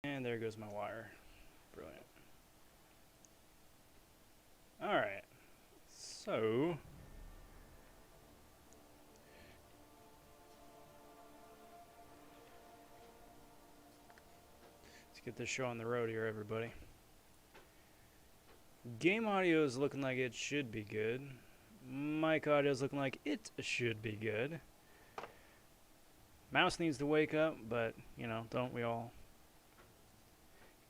And there goes my wire. Brilliant. Alright. So... let's get this show on the road here, everybody. Game audio is looking like it should be good. Mic audio is looking like it should be good. Mouse needs to wake up, but, you know, don't we all?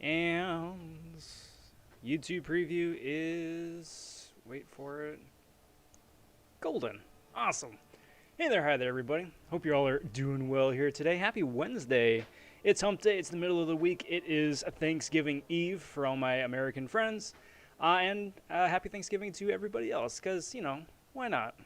And YouTube preview is, wait for it, golden. Awesome. Hey there, hi there, everybody. Hope you all are doing well here today. Happy Wednesday. It's hump day. It's the middle of the week. It is Thanksgiving Eve for all my American friends. And happy Thanksgiving to everybody else, because, you know, why not?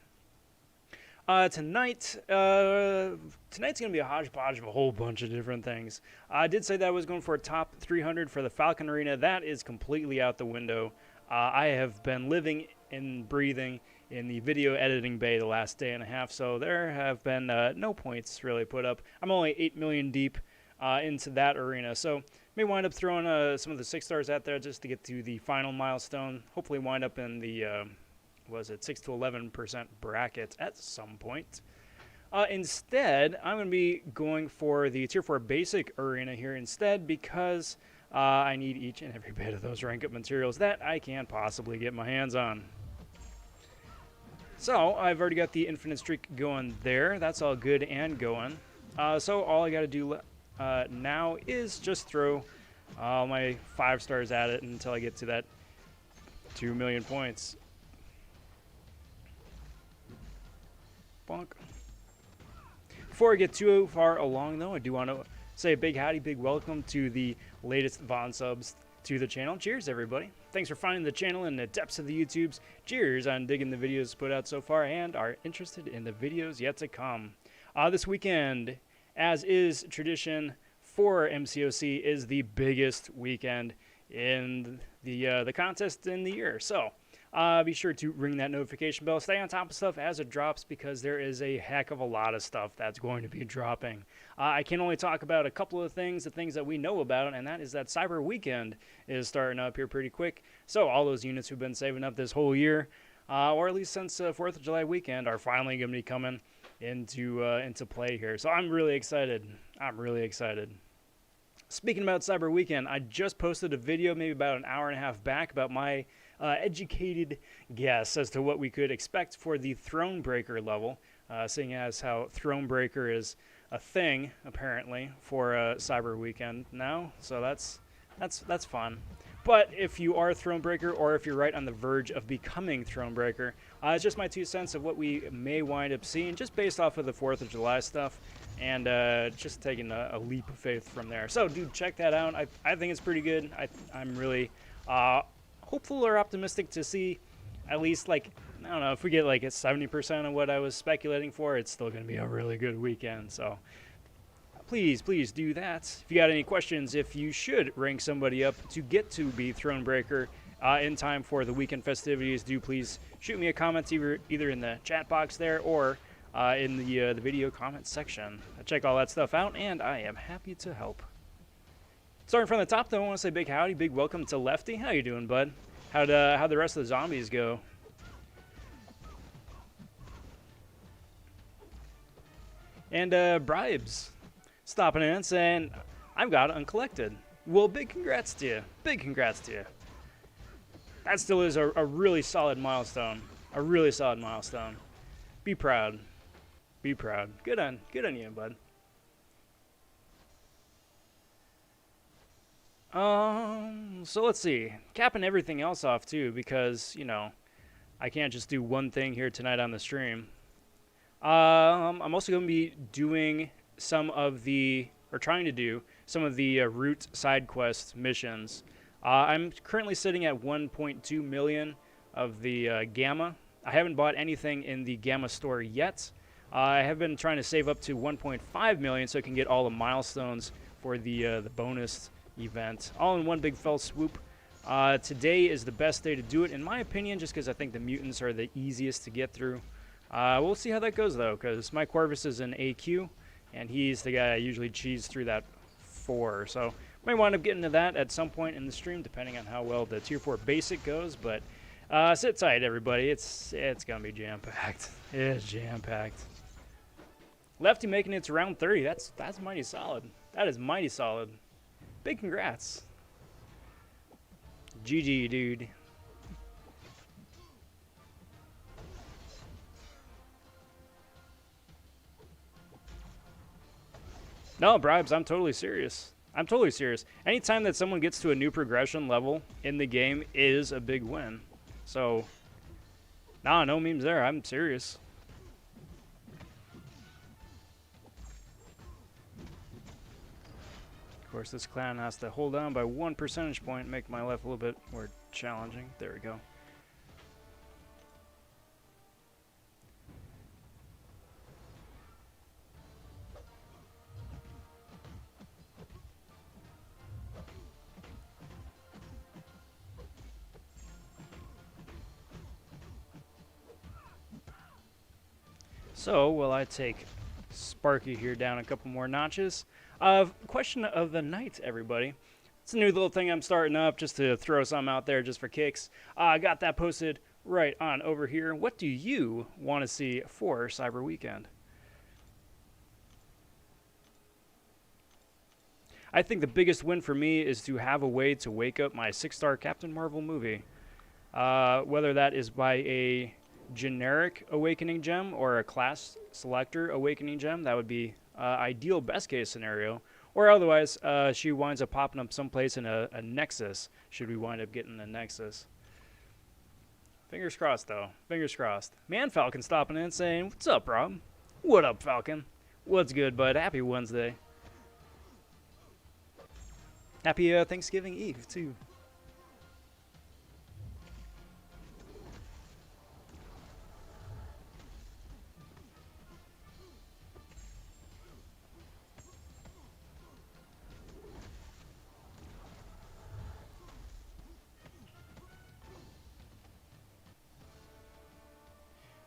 Tonight's going to be a hodgepodge of a whole bunch of different things. I did say that I was going for a top 300 for the FALCON Arena. That is completely out the window. I have been living and breathing in the video editing bay the last day and a half, so there have been no points really put up. I'm only 8 million deep into that arena, so may wind up throwing some of the 6 stars out there just to get to the final milestone. Hopefully wind up in the... was it 6 to 11% bracket at some point. Instead, I'm going to be going for the Tier 4 Basic Arena here instead because I need each and every bit of those rank up materials that I can possibly get my hands on. So, I've already got the Infinite Streak going there. That's all good and going. So, all I got to do now is just throw all my 5 stars at it until I get to that 2 million points. Bonk. Before I get too far along, though, I do want to say a big howdy, big welcome to the latest Von subs to the channel. Cheers, everybody. Thanks for finding the channel in the depths of the YouTubes. Cheers on digging the videos put out so far and are interested in the videos yet to come. This weekend, as is tradition for MCOC, is the biggest weekend in the contest in the year. So, be sure to ring that notification bell. Stay on top of stuff as it drops because there is a heck of a lot of stuff that's going to be dropping. I can only talk about a couple of things, the things that we know about, and that is that Cyber Weekend is starting up here pretty quick. So all those units who've been saving up this whole year, or at least since 4th of July weekend, are finally going to be coming into play here. So I'm really excited. I'm really excited. Speaking about Cyber Weekend, I just posted a video maybe about an hour and a half back about my educated guess as to what we could expect for the Thronebreaker level, seeing as how Thronebreaker is a thing apparently for Cyber Weekend now, so that's fun. But if you are Thronebreaker, or if you're right on the verge of becoming Thronebreaker, it's just my 2 cents of what we may wind up seeing, just based off of the 4th of July stuff, and just taking a leap of faith from there. So, dude, check that out. I think it's pretty good. I'm really hopeful or optimistic to see at least, like, I don't know, if we get like a 70% of what I was speculating for, it's still going to be a really good weekend. So please do that. If you got any questions, if you should rank somebody up to get to be Thronebreaker in time for the weekend festivities, do please shoot me a comment either in the chat box there or in the video comment section. I check all that stuff out, and I am happy to help. Starting from the top, though, I want to say big howdy, big welcome to Lefty. How you doing, bud? How'd the rest of the zombies go? And Bribes stopping in and saying, I've got it uncollected. Well, big congrats to you. Big congrats to you. That still is a really solid milestone. A really solid milestone. Be proud. Be proud. Good on you, bud. So let's see. Capping everything else off too, because, you know, I can't just do one thing here tonight on the stream. I'm also going to be doing trying to do some of the route side quest missions. I'm currently sitting at 1.2 million of the Gamma. I haven't bought anything in the Gamma store yet. I have been trying to save up to 1.5 million so I can get all the milestones for the bonus event, all in one big fell swoop. Today is the best day to do it, in my opinion, just because I think the mutants are the easiest to get through. We'll see how that goes, though, because my Corvus is an AQ, and he's the guy I usually cheese through that 4. So May wind up getting to that at some point in the stream, depending on how well the Tier 4 Basic goes, but sit tight, everybody. It's going to be jam-packed. It's jam-packed. Lefty making it to round 30. That's mighty solid. That is mighty solid. Big congrats. GG, dude. No, Bribes, I'm totally serious. I'm totally serious. Anytime that someone gets to a new progression level in the game is a big win. So, nah, no memes there. I'm serious. Of course, this clown has to hold on by 1 percentage point, make my life a little bit more challenging. There we go. So, will I take Sparky here down a couple more notches? Question of the night, everybody. It's a new little thing I'm starting up just to throw some out there just for kicks. I got that posted right on over here. What do you want to see for Cyber Weekend? I think the biggest win for me is to have a way to wake up my 6-star Captain Marvel movie. Whether that is by a generic awakening gem or a class selector awakening gem, that would be ideal best case scenario, or otherwise she winds up popping up someplace in a nexus should we wind up getting a nexus. Fingers crossed though, fingers crossed. Man, Falcon stopping in saying, what's up, Rob? What up, Falcon? What's good, bud? Happy Wednesday. Happy Thanksgiving Eve too.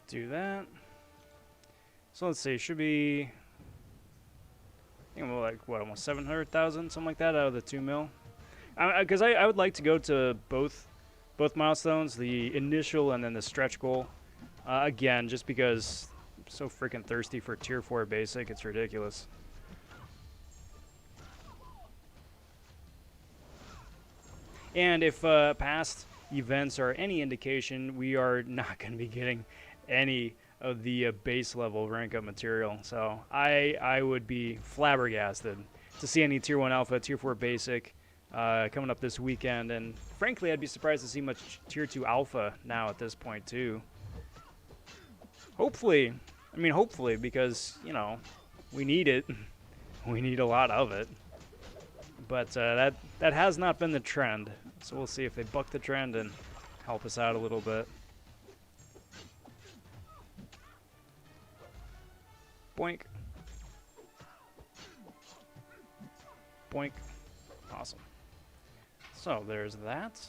Do that. So let's see, should be, I think like, what, almost 700,000, something like that out of the 2 mil. Because I would like to go to both milestones, the initial and then the stretch goal. Again, just because I'm so freaking thirsty for Tier 4 Basic, it's ridiculous. And if past events are any indication, we are not going to be getting any of the base level rank up material. So I would be flabbergasted to see any Tier 1 Alpha, Tier 4 Basic coming up this weekend. And frankly, I'd be surprised to see much Tier 2 Alpha now at this point too. Hopefully, I mean hopefully, because, you know, we need it. We need a lot of it. But that has not been the trend. So we'll see if they buck the trend and help us out a little bit. Boink. Boink. Awesome. So there's that.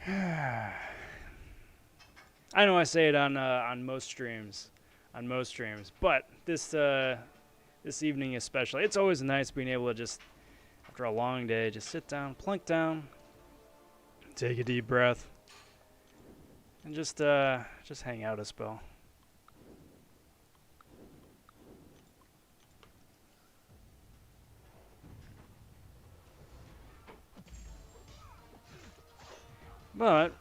I know I say it on most streams, but this evening especially, it's always nice being able to just, after a long day, just sit down, plunk down, take a deep breath, and just hang out a spell. But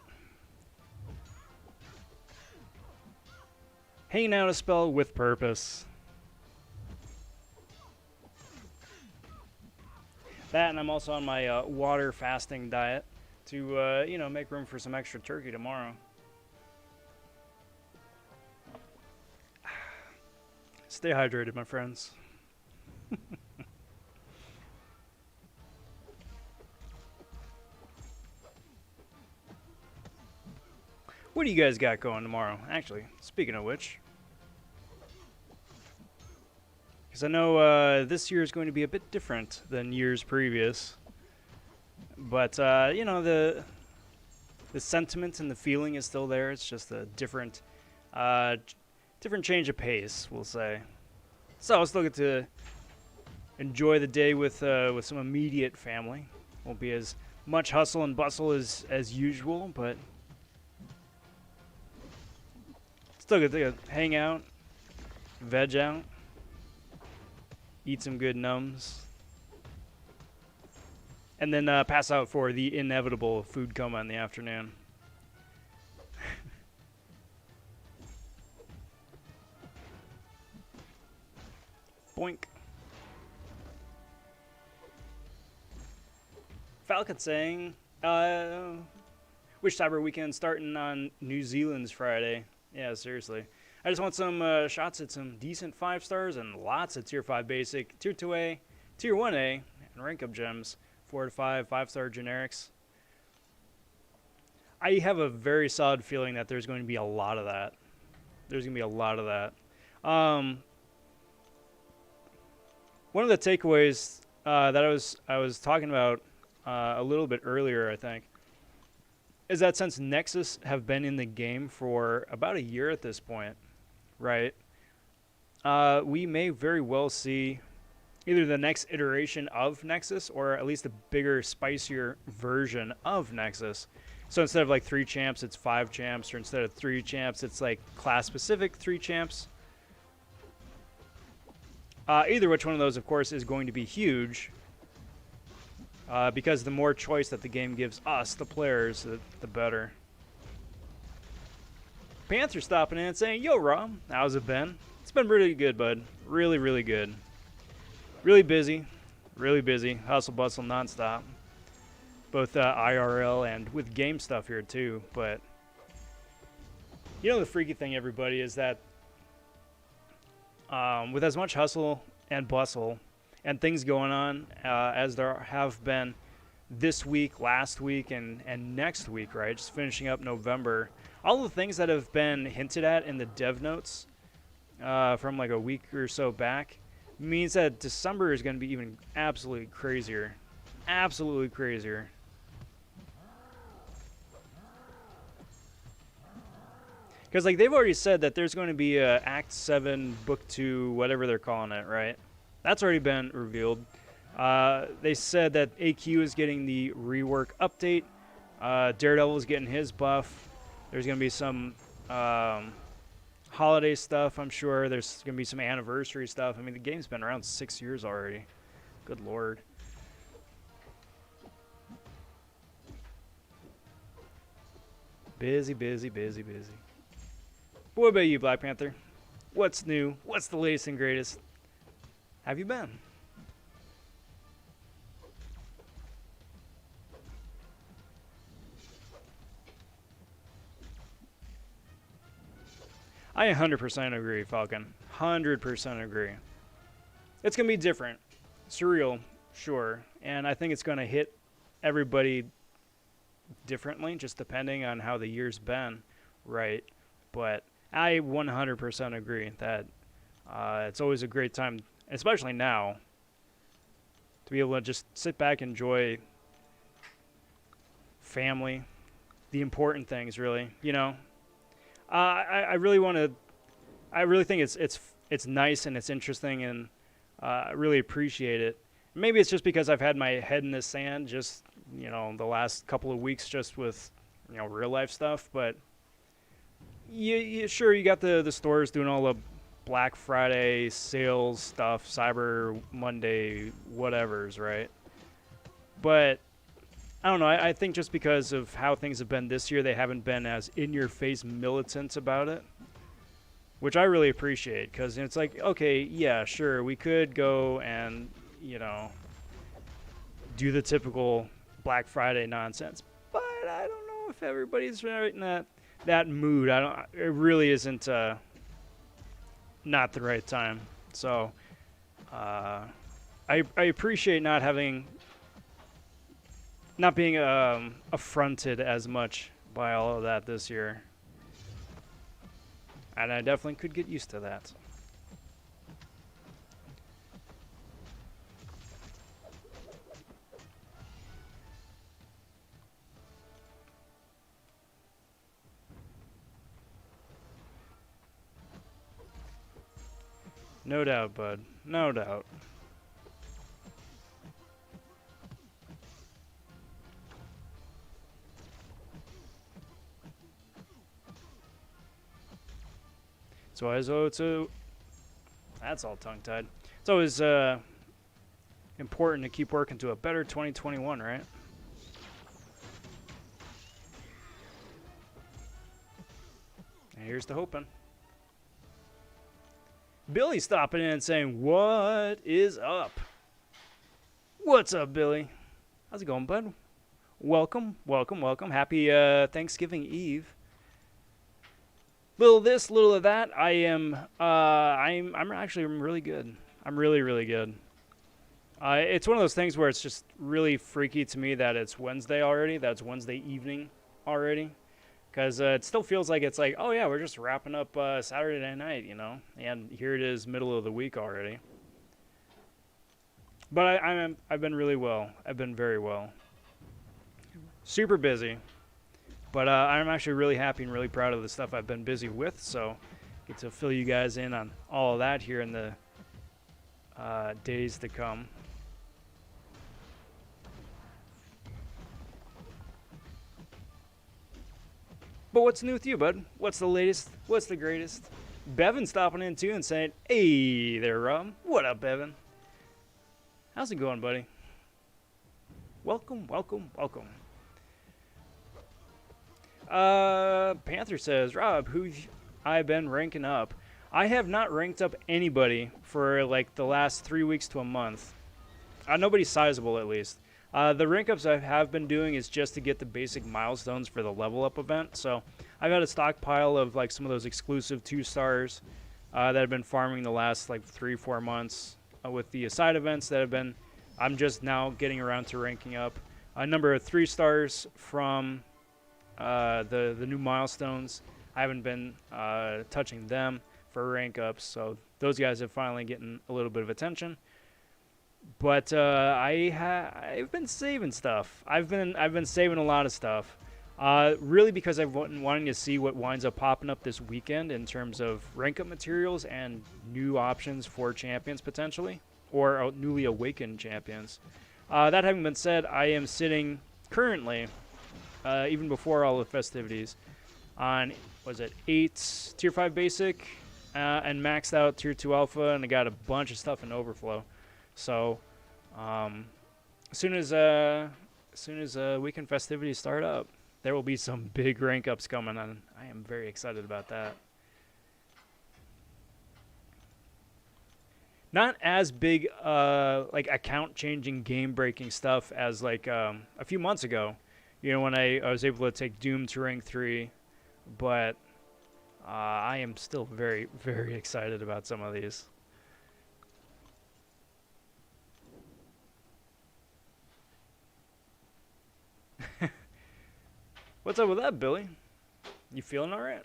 hanging out a spell with purpose. That, and I'm also on my water fasting diet to, you know, make room for some extra turkey tomorrow. Stay hydrated, my friends. What do you guys got going tomorrow? Actually, speaking of which, because I know this year is going to be a bit different than years previous. But, you know, the sentiment and the feeling is still there. It's just a different different change of pace, we'll say. So I still get to enjoy the day with some immediate family. Won't be as much hustle and bustle as usual, but still get to hang out, veg out, eat some good nums, and then pass out for the inevitable food coma in the afternoon. Boink. Falcon saying, wish Cyber Weekend starting on New Zealand's Friday. Yeah, seriously. I just want some shots at some decent 5 stars and lots of Tier 5 basic, Tier 2A, Tier 1A, and rank up gems. 4 to 5, 5-star generics. I have a very solid feeling that there's going to be a lot of that. There's going to be a lot of that. One of the takeaways that I was talking about a little bit earlier, I think, is that since Nexus have been in the game for about a year at this point, right? We may very well see either the next iteration of Nexus or at least a bigger, spicier version of Nexus. So instead of like 3 champs, it's 5 champs, or instead of 3 champs, it's like class-specific 3 champs. Either which one of those, of course, is going to be huge, because the more choice that the game gives us, the players, the better. Panther stopping in and saying, "Yo, Rob, how's it been?" It's been really good, bud. Really, really good. Really busy. Really busy. Hustle, bustle, nonstop. Both IRL and with game stuff here, too. But, you know the freaky thing, everybody, is that with as much hustle and bustle and things going on as there have been this week, last week, and next week, right? Just finishing up November. All the things that have been hinted at in the dev notes from like a week or so back means that December is going to be even absolutely crazier. Absolutely crazier. Because like they've already said that there's going to be a Act 7, Book 2, whatever they're calling it, right? That's already been revealed. They said that AQ is getting the rework update. Daredevil is getting his buff. There's going to be some holiday stuff, I'm sure. There's going to be some anniversary stuff. I mean, the game's been around 6 years already. Good lord. Busy, busy, busy, busy. But what about you, Black Panther? What's new? What's the latest and greatest? Have you been? I 100% agree, Falcon. 100% agree. It's going to be different. Surreal, sure. And I think it's going to hit everybody differently, just depending on how the year's been, right? But I 100% agree that it's always a great time, especially now, to be able to just sit back, enjoy family, the important things, really. You know, I really want to. I really think it's nice and it's interesting, and I really appreciate it. Maybe it's just because I've had my head in the sand, just the last couple of weeks, just with real life stuff, but. Sure, you got the stores doing all the Black Friday sales stuff, Cyber Monday, whatevers, right? But I don't know. I think just because of how things have been this year, they haven't been as in-your-face militant about it, which I really appreciate, because it's like, okay, yeah, sure, we could go and, do the typical Black Friday nonsense, but I don't know if everybody's right in that mood. It really isn't not the right time. So I appreciate not being affronted as much by all of that this year, and I definitely could get used to that. No doubt, bud. No doubt. So that's all tongue-tied. It's always important to keep working to a better 2021, right? And here's to hoping. Billy stopping in and saying, "What is up?" What's up, Billy? How's it going, bud? Welcome, welcome, welcome. Happy Thanksgiving Eve. Little of this, little of that. I'm actually really good. I'm really, really good. It's one of those things where it's just really freaky to me that it's Wednesday already. That it's Wednesday evening already. Because it still feels like it's like, oh yeah, we're just wrapping up Saturday night, you know? And here it is, middle of the week already. But I've been really well. I've been very well. Super busy. But I'm actually really happy and really proud of the stuff I've been busy with. So get to fill you guys in on all of that here in the days to come. But what's new with you, bud? What's the latest? What's the greatest? Bevan stopping in too and saying, "Hey there, Rob. What up, Bevan? How's it going, buddy? Welcome, welcome, welcome." Panther says, "Rob, who I've been ranking up? I have not ranked up anybody for like the last 3 weeks to a month. Nobody sizable, at least. The rank ups I have been doing is just to get the basic milestones for the level up event. So I've got a stockpile of like some of those exclusive 2-stars that I've been farming the last like 3-4 months with the side events that have been. I'm just now getting around to ranking up a number of 3-stars from the new milestones. I haven't been touching them for rank ups, so those guys have finally gotten a little bit of attention. But I've been saving stuff. I've been saving a lot of stuff, really because I've been wanting to see what winds up popping up this weekend in terms of rank up materials and new options for champions potentially, or newly awakened champions. That having been said, I am sitting currently, even before all the festivities, on, was it 8 tier 5 basic and maxed out tier 2 alpha, and I got a bunch of stuff in overflow. So as soon as weekend festivities start up, there will be some big rank ups coming, and I am very excited about that. Not as big like account changing, game breaking stuff as like a few months ago, you know, when I was able to take Doom to rank 3, but I am still very, very excited about some of these. What's up with that, Billy? You feeling all right?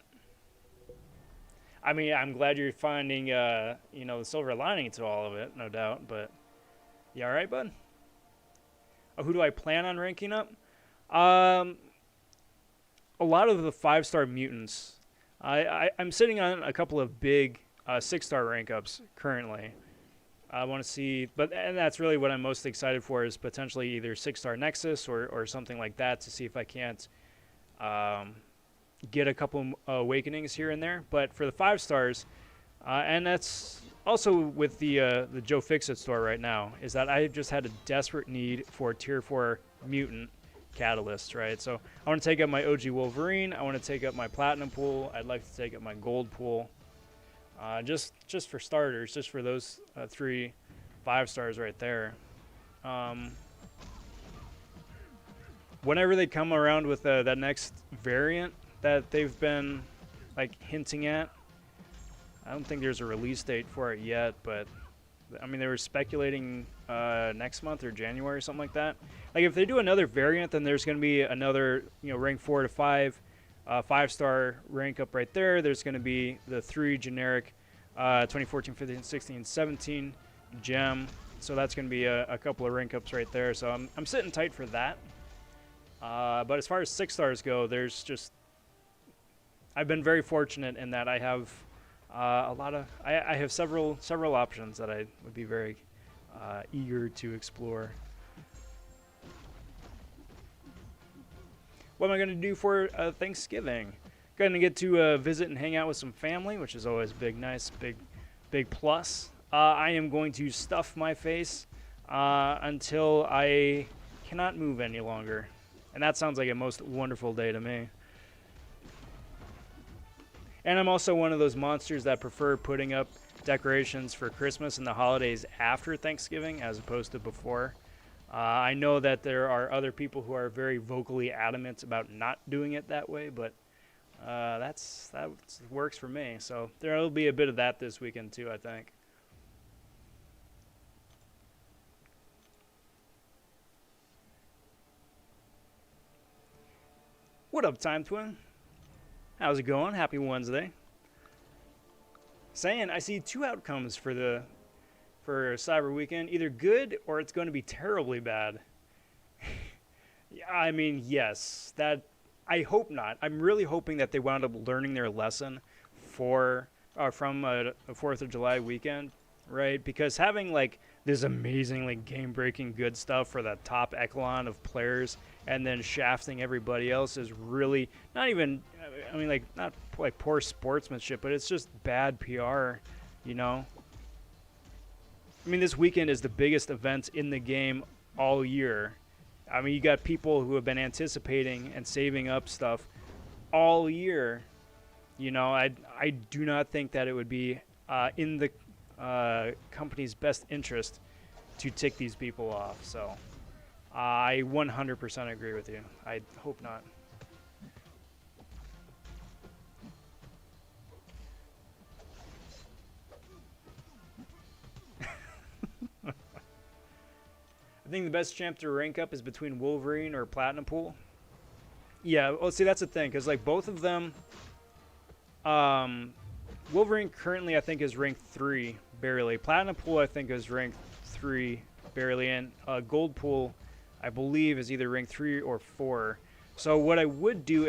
I mean, I'm glad you're finding, you know, the silver lining to all of it, no doubt. But you all right, bud? Who do I plan on ranking up? A lot of the 5-star mutants. I'm sitting on a couple of big 6-star rank ups currently. I want to see, and that's really what I'm most excited for, is potentially either 6-star Nexus or something like that, to see if I can't get a couple awakenings here and there. But for the 5-stars, and that's also with the Joe Fixit store right now, is that I just had a desperate need for tier 4 mutant catalysts, right? So I want to take up my OG Wolverine. I want to take up my platinum pool. I'd like to take up my gold pool. Just for starters, just for those 3 5-stars right there. Whenever they come around with that next variant that they've been like hinting at, I don't think there's a release date for it yet, but I mean, they were speculating next month or January or something like that. Like, if they do another variant, then there's going to be another, you know, rank 4 to 5, 5-star rank up right there. There's going to be the 3 generic 2014, 15, 16, 17 gem. So that's going to be a couple of rank ups right there. So I'm sitting tight for that. But as far as 6-stars go, there's just, I've been very fortunate in that I have A lot of I have several options that I would be very eager to explore. What am I going to do for Thanksgiving? Going to get to visit and hang out with some family, which is always big plus. I am going to stuff my face until I cannot move any longer. And that sounds like a most wonderful day to me. And I'm also one of those monsters that prefer putting up decorations for Christmas and the holidays after Thanksgiving as opposed to before. I know that there are other people who are very vocally adamant about not doing it that way, but that works for me. So there will be a bit of that this weekend too, I think. What up, Time Twin? How's it going? Happy Wednesday. Saying I see two outcomes for Cyber Weekend, either good or it's going to be terribly bad. I mean, yes, that I hope not. I'm really hoping that they wound up learning their lesson from a 4th of July weekend, right? Because having like this amazingly game-breaking good stuff for the top echelon of players and then shafting everybody else is really not even, I mean, like, not like poor sportsmanship, but it's just bad PR, you know? I mean, this weekend is the biggest event in the game all year. I mean, you got people who have been anticipating and saving up stuff all year. You know, I do not think that it would be in the company's best interest to tick these people off. So I 100% agree with you. I hope not. I think the best champ to rank up is between Wolverine or Platinum Pool. Yeah, well, see, that's the thing, because like both of them, Wolverine currently I think is ranked 3 barely. Platinum Pool I think is ranked 3 barely, and Gold Pool I believe is either ranked 3 or 4. So what I would do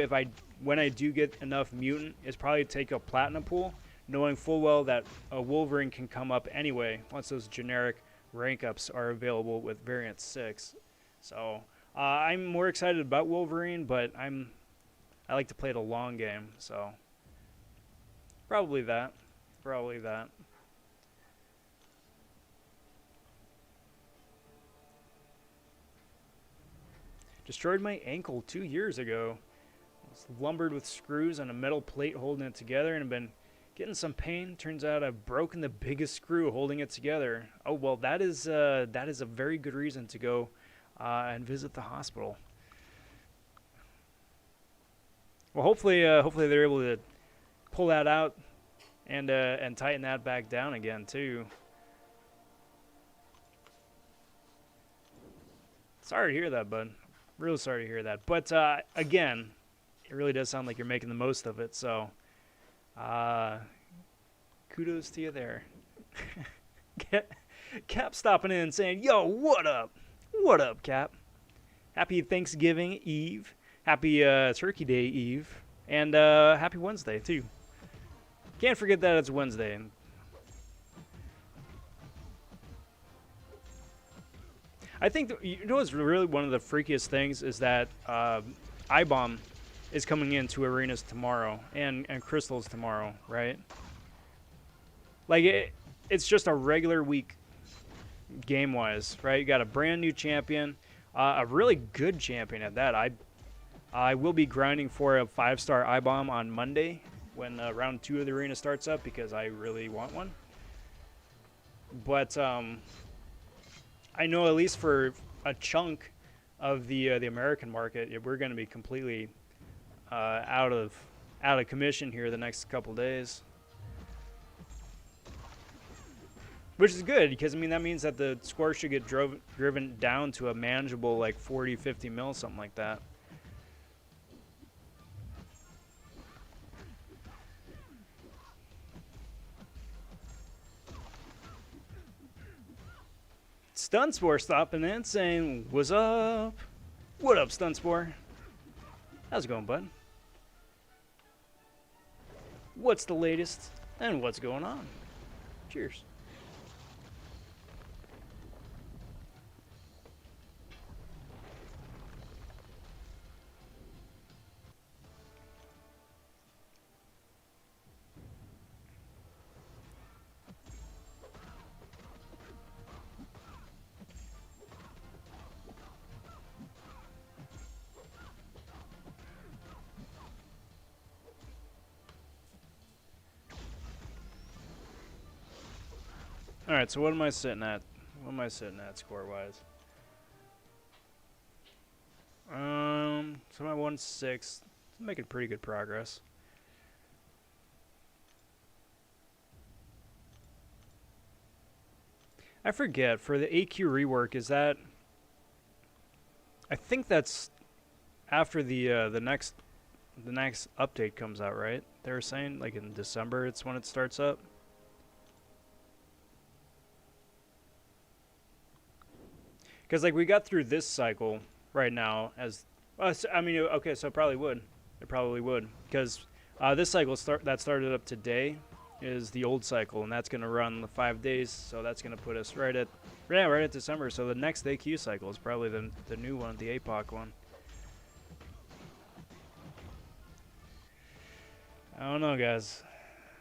when I do get enough mutant is probably take a Platinum Pool, knowing full well that a Wolverine can come up anyway once those generic rank ups are available with variant 6. So I'm more excited about Wolverine, but I like to play the long game, so probably that. Destroyed my ankle 2 years ago. I was lumbered with screws on a metal plate holding it together and have been getting some pain. Turns out I've broken the biggest screw holding it together. Oh, well, that is a very good reason to go and visit the hospital. Well, hopefully they're able to pull that out and tighten that back down again too. Sorry to hear that, bud. Real sorry to hear that. But again, it really does sound like you're making the most of it. So. Kudos to you there. Cap stopping in and saying, yo, what up? What up, Cap? Happy Thanksgiving Eve. Happy Turkey Day Eve. And happy Wednesday, too. Can't forget that it's Wednesday. I think, you know what's really one of the freakiest things is that iBomb is coming into arenas tomorrow and crystals tomorrow, right? Like it's just a regular week game-wise, right? You got a brand new champion, a really good champion at that. I will be grinding for a 5-star iBomb on Monday when round 2 of the arena starts up because I really want one. But I know at least for a chunk of the American market, we're going to be completely out of commission here the next couple days, which is good because I mean that means that the score should get driven down to a manageable like 40-50 mil, something like that. Stunspore stopping in saying, "What's up? What up, Stunspore? How's it going, bud? What's the latest And what's going on? Cheers. All right, so what am I sitting at? What am I sitting at score-wise? So I'm at 1-6. Making pretty good progress. I forget, for the AQ rework, is that... I think that's after the next update comes out, right? They were saying, like in December, it's when it starts up. Because like we got through this cycle right now as, I mean, okay, so it probably would. It probably would, because this cycle that started up today is the old cycle, and that's going to run the 5 days. So that's going to put us right at December. So the next AQ cycle is probably the new one, the APOC one. I don't know, guys.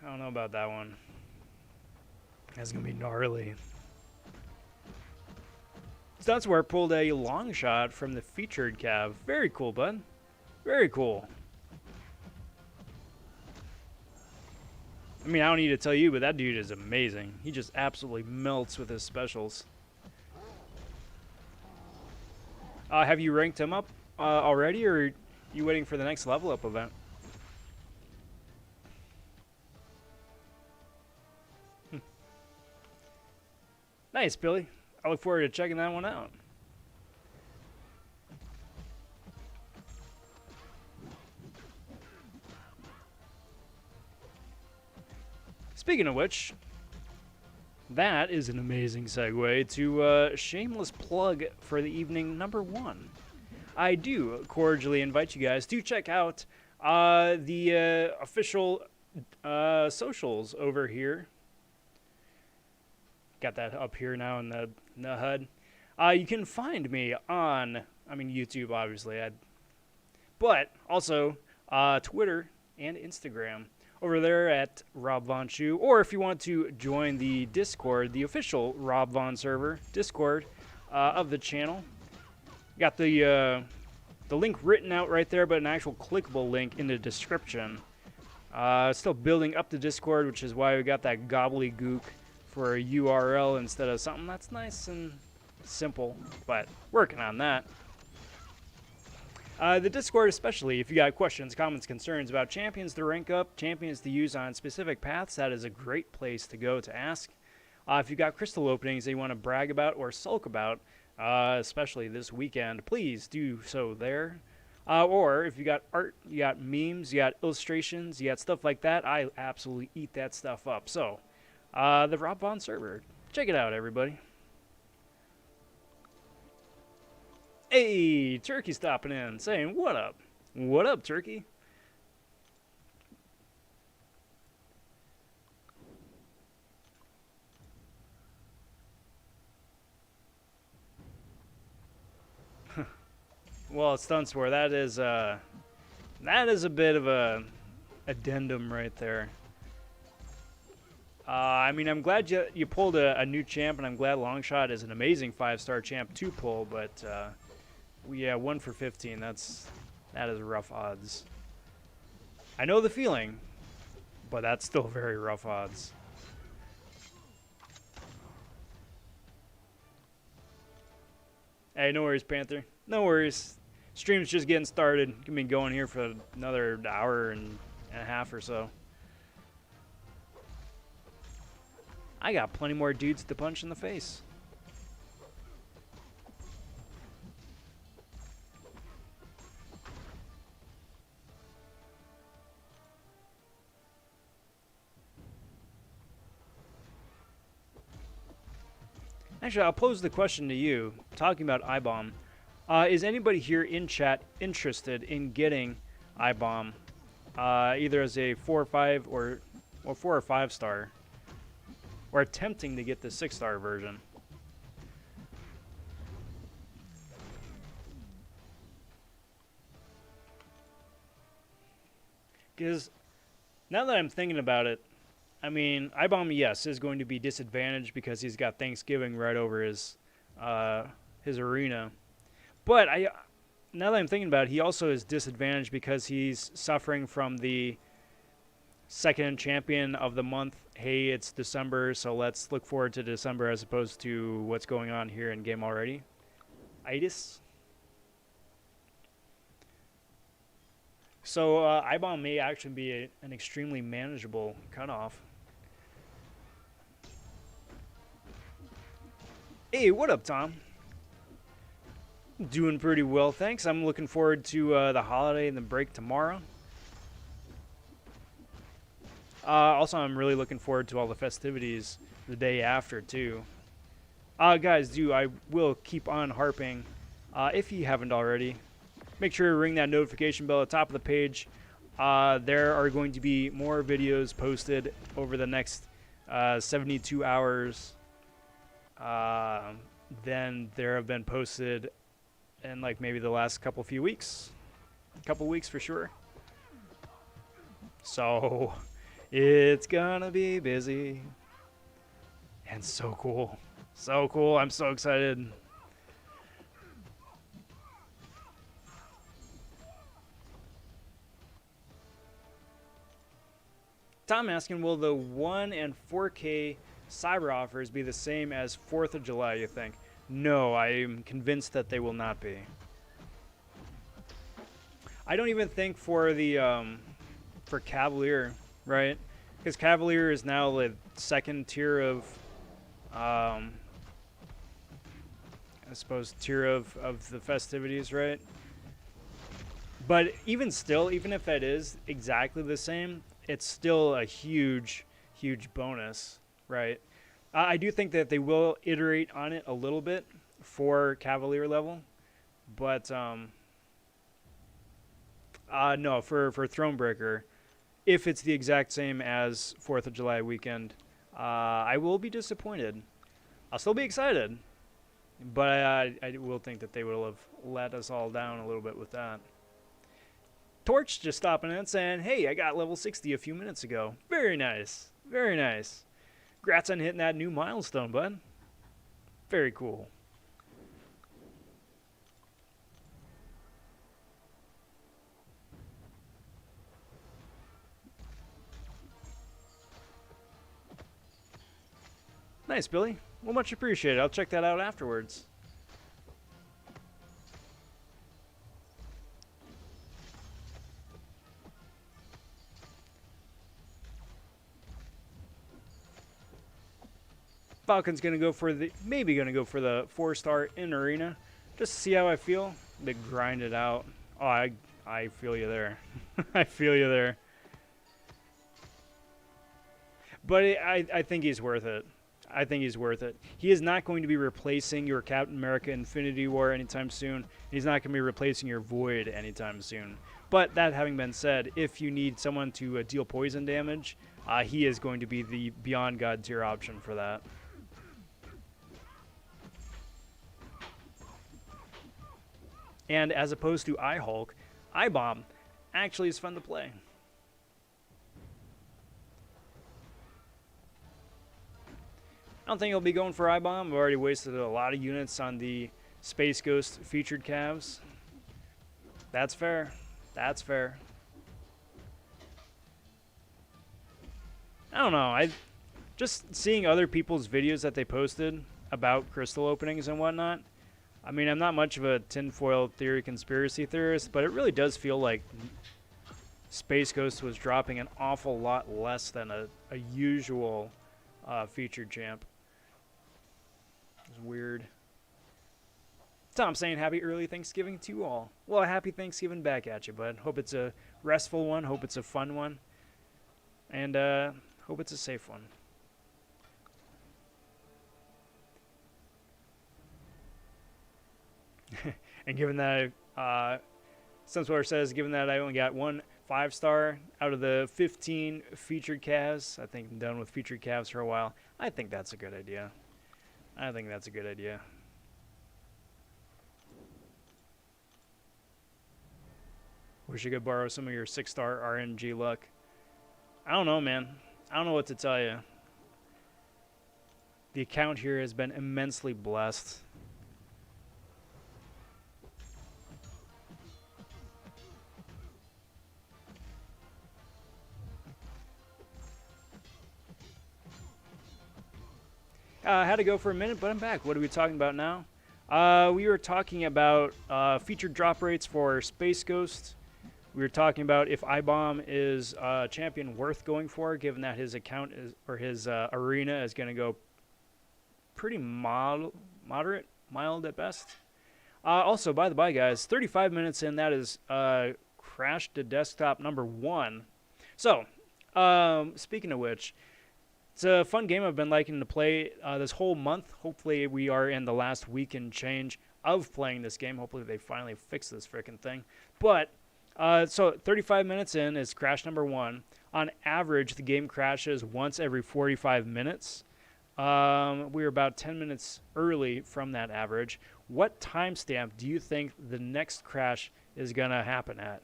I don't know about that one. That's going to be gnarly. Stutzware pulled a long shot from the featured cav. Very cool, bud. Very cool. I mean, I don't need to tell you, but that dude is amazing. He just absolutely melts with his specials. Have you ranked him up already, or are you waiting for the next level up event? Nice, Billy. I look forward to checking that one out. Speaking of which, that is an amazing segue to shameless plug for the evening #1. I do cordially invite you guys to check out the official socials over here. Got that up here now in the HUD. You can find me on, I mean, YouTube, obviously, but also Twitter and Instagram. Over there at Rob vonShoe, or if you want to join the Discord, the official Rob Von server Discord of the channel, got the link written out right there, but an actual clickable link in the description. Still building up the Discord, which is why we got that gobbledygook for a URL instead of something that's nice and simple, but working on that. The Discord especially, if you got questions, comments, concerns about champions to rank up, champions to use on specific paths, that is a great place to go to ask. If you got crystal openings that you want to brag about or sulk about, especially this weekend, please do so there. Or if you got art, you got memes, you got illustrations, you got stuff like that, I absolutely eat that stuff up. So, the Rob Von server, check it out, everybody. Hey, Turkey stopping in, saying, what up? What up, Turkey? Well, Stuntsware, that is a bit of a addendum right there. I mean, I'm glad you pulled a new champ, and I'm glad Longshot is an amazing 5-star champ to pull, but yeah, 1 for 15. That is rough odds. I know the feeling, but that's still very rough odds. Hey, no worries, Panther. No worries. Stream's just getting started. Gonna be going here for another hour and a half or so. I got plenty more dudes to punch in the face. Actually, I'll pose the question to you, talking about iBomb. Is anybody here in chat interested in getting iBomb, either as a 4 or 5 or Well, 4 or 5-star. We're attempting to get the 6-star version. Because now that I'm thinking about it, I mean, iBomb, yes, is going to be disadvantaged because he's got Thanksgiving right over his arena. But now that I'm thinking about it, he also is disadvantaged because he's suffering from the second champion of the month. Hey, it's December, so let's look forward to December as opposed to what's going on here in game already. Itis. So iBomb may actually be an extremely manageable cutoff. Hey, what up, Tom? Doing pretty well, thanks. I'm looking forward to the holiday and the break tomorrow. Also, I'm really looking forward to all the festivities the day after, too. Guys, I will keep on harping. If you haven't already, make sure to ring that notification bell at the top of the page. There are going to be more videos posted over the next 72 hours than there have been posted in like maybe the last couple weeks for sure. So it's gonna be busy and so cool. I'm so excited. Tom asking, will the 1 and 4K cyber offers be the same as 4th of July, you think? No, I am convinced that they will not be. I don't even think for the for Cavalier, right? Because Cavalier is now the second tier of I suppose tier of the festivities, right? But even still, even if that is exactly the same, it's still a huge bonus, right? I do think that they will iterate on it a little bit for Cavalier level, but no, for Thronebreaker, if it's the exact same as 4th of July weekend, I will be disappointed. I'll still be excited, but I will think that they will have let us all down a little bit with that. Torch just stopping in saying, hey, I got level 60 a few minutes ago. Very nice. Very nice. Congrats on hitting that new milestone, bud. Very cool. Nice, Billy. Well, much appreciated. I'll check that out afterwards. Falcon's gonna go for the 4-star in arena, just to see how I feel. They grind it out. Oh, I feel you there. I feel you there. But I think he's worth it. I think he's worth it. He is not going to be replacing your Captain America Infinity War anytime soon. He's not going to be replacing your Void anytime soon. But that having been said, if you need someone to deal poison damage, he is going to be the Beyond God tier option for that. And as opposed to iHulk, iBomb actually is fun to play. I don't think he'll be going for iBomb. I've already wasted a lot of units on the Space Ghost featured calves. That's fair. That's fair. I don't know. Just seeing other people's videos that they posted about crystal openings and whatnot. I mean, I'm not much of a tinfoil theory conspiracy theorist, but it really does feel like Space Ghost was dropping an awful lot less than a usual featured champ. It's weird. Tom saying happy early Thanksgiving to you all. Well, a happy Thanksgiving back at you, bud. Hope it's a restful one. Hope it's a fun one. And hope it's a safe one. And given that, Sunswater says, given that I only got one 5-star out of the 15 featured calves. I think I'm done with featured calves for a while. I think that's a good idea. I think that's a good idea. Wish I could borrow some of your 6-star RNG luck. I don't know, man. I don't know what to tell you. The account here has been immensely blessed. I had to go for a minute, but I'm back. What are we talking about now? We were talking about featured drop rates for Space Ghost. We were talking about if iBomb is a champion worth going for, given that his account is, or his arena is going to go pretty mild at best. Also, by the by, guys, 35 minutes in, that is Crash to Desktop number 1. So, speaking of which, it's a fun game I've been liking to play this whole month. Hopefully, we are in the last week and change of playing this game. Hopefully, they finally fix this freaking thing. But so 35 minutes in is crash number 1. On average, the game crashes once every 45 minutes. We're about 10 minutes early from that average. What timestamp do you think the next crash is going to happen at?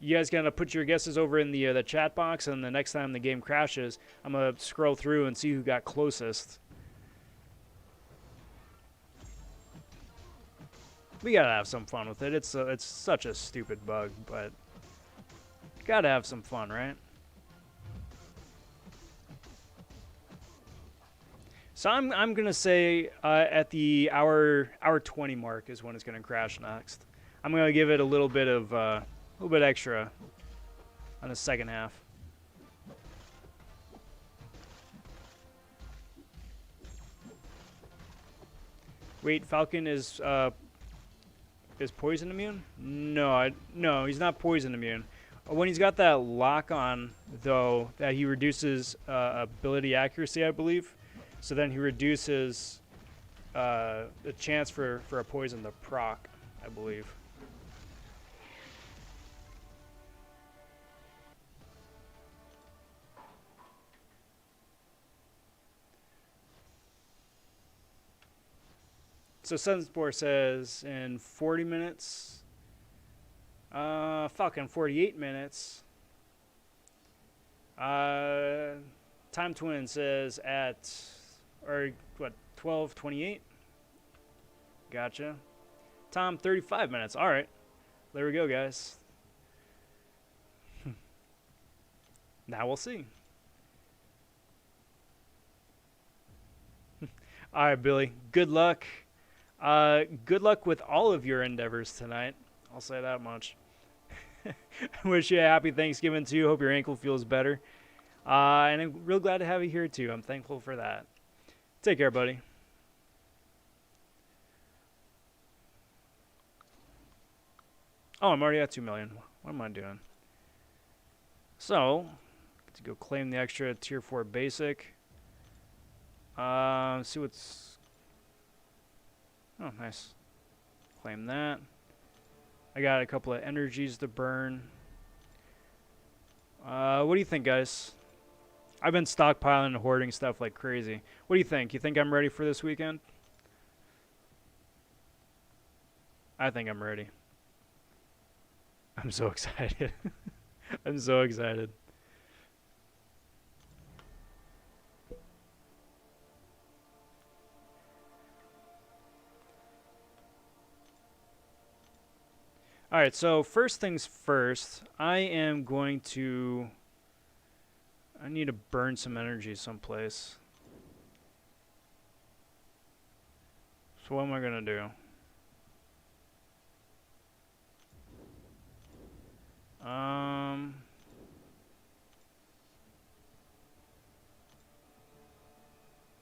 You guys going to put your guesses over in the chat box, and the next time the game crashes, I'm going to scroll through and see who got closest. We gotta have some fun with it. It's such a stupid bug, but gotta have some fun, right? So I'm gonna say at the hour 20 mark is when it's gonna crash next. I'm gonna give it a little bit extra on the second half. Wait, Falcon is poison immune? No, he's not poison immune. When he's got that lock on, though, that he reduces ability accuracy, I believe. So then he reduces the chance for a poison to proc, I believe. So Sunspore says in 40 minutes. Falcon 48 minutes. Time Twin says at, or what, 12:28. Gotcha. Tom 35 minutes. All right, there we go, guys. Now we'll see. All right, Billy. Good luck. Good luck with all of your endeavors tonight. I'll say that much. I wish you a happy Thanksgiving too. Hope your ankle feels better. And I'm real glad to have you here too. I'm thankful for that. Take care, buddy. Oh, I'm already at 2 million. What am I doing? So, to go claim the extra tier 4 basic. See what's... Oh, nice. Claim that. I got a couple of energies to burn. What do you think, guys? I've been stockpiling and hoarding stuff like crazy. What do you think? You think I'm ready for this weekend? I think I'm ready. I'm so excited. I'm so excited. All right, so first things first, I need to burn some energy someplace. So what am I gonna do?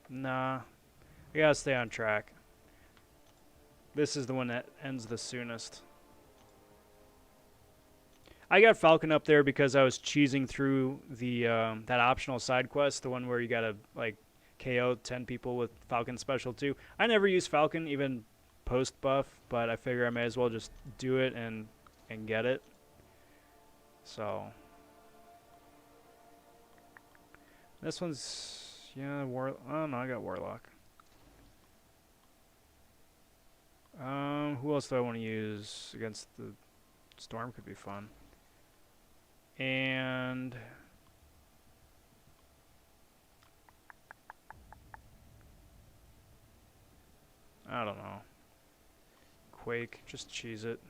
Nah, I gotta stay on track. This is the one that ends the soonest. I got Falcon up there because I was cheesing through the that optional side quest, the one where you gotta like KO 10 people with Falcon Special 2. I never use Falcon even post buff, but I figure I may as well just do it and and get it. So this one's, yeah, oh no, I got Warlock. Who else do I want to use against the Storm? Could be fun. And I don't know. Quake, just cheese it.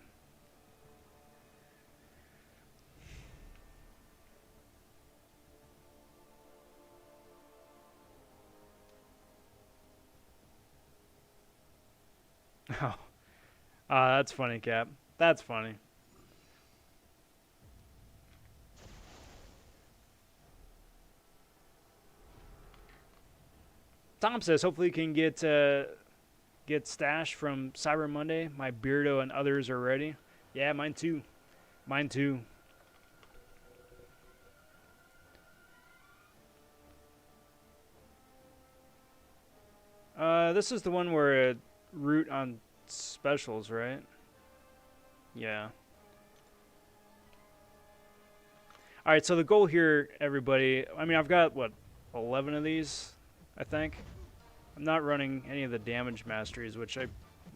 Oh, that's funny, Cap. That's funny. Tom says, hopefully you can get Stash from Cyber Monday. My Beardo and others are ready. Yeah, mine too. Mine too. This is the one where root on specials, right? Yeah. All right, so the goal here, everybody, I mean, I've got, what, 11 of these, I think. I'm not running any of the damage masteries, which I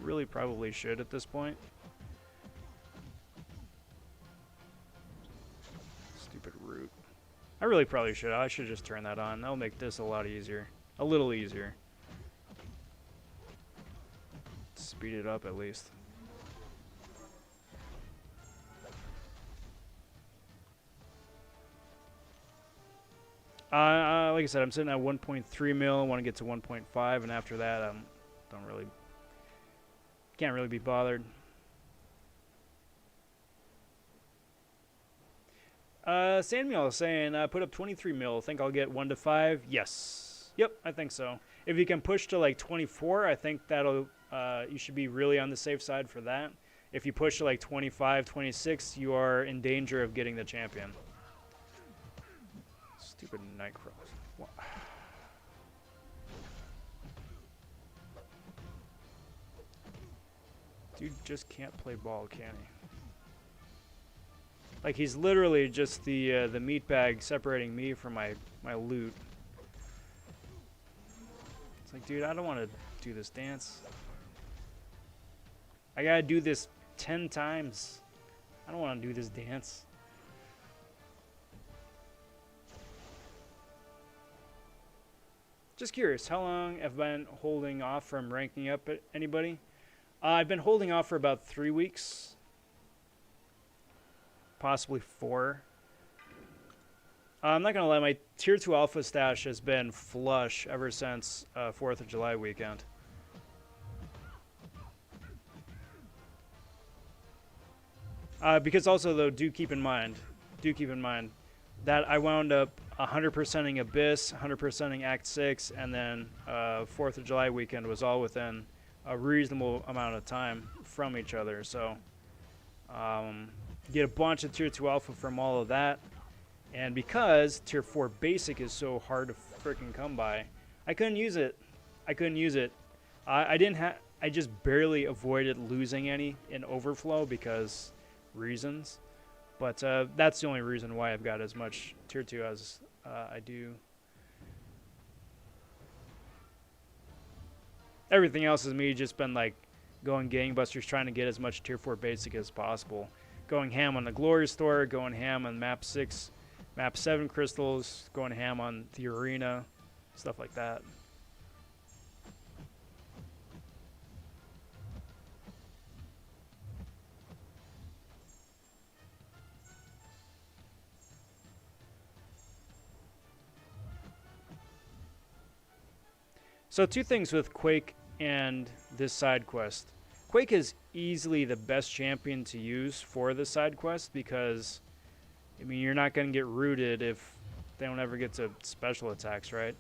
really probably should at this point. Stupid root. I really probably should. I should just turn that on. That'll make this a lot easier. A little easier. Speed it up at least. Like I said, I'm sitting at 1.3 mil. I want to get to 1.5, and after that, I can't really be bothered. Samuel is saying, put up 23 mil. Think I'll get 1 to 5? Yes. Yep, I think so. If you can push to like 24, I think that'll you should be really on the safe side for that. If you push to like 25, 26, you are in danger of getting the champion. Stupid Nightcrawler. Dude just can't play ball, can he? Like, he's literally just the meat bag separating me from my loot. It's like, dude, I don't want to do this dance. I gotta do this 10 times. I don't want to do this dance. Just curious, how long have I been holding off from ranking up at anybody? I've been holding off for about 3 weeks. Possibly 4. I'm not going to lie, my Tier 2 Alpha stash has been flush ever since 4th of July weekend. Because also, though, do keep in mind that I wound up 100%ing Abyss, 100%ing Act 6, and then 4th of July weekend was all within a reasonable amount of time from each other. So get a bunch of Tier 2 Alpha from all of that. And because Tier 4 Basic is so hard to freaking come by, I couldn't use it. I just barely avoided losing any in Overflow because reasons. But that's the only reason why I've got as much Tier 2 as I do. Everything else is me just been like going gangbusters trying to get as much Tier 4 Basic as possible. Going ham on the Glory Store, going ham on Map 6, Map 7 crystals, going ham on the Arena, stuff like that. So 2 things with Quake and this side quest. Quake is easily the best champion to use for the side quest because, I mean, you're not going to get rooted if they don't ever get to special attacks, right?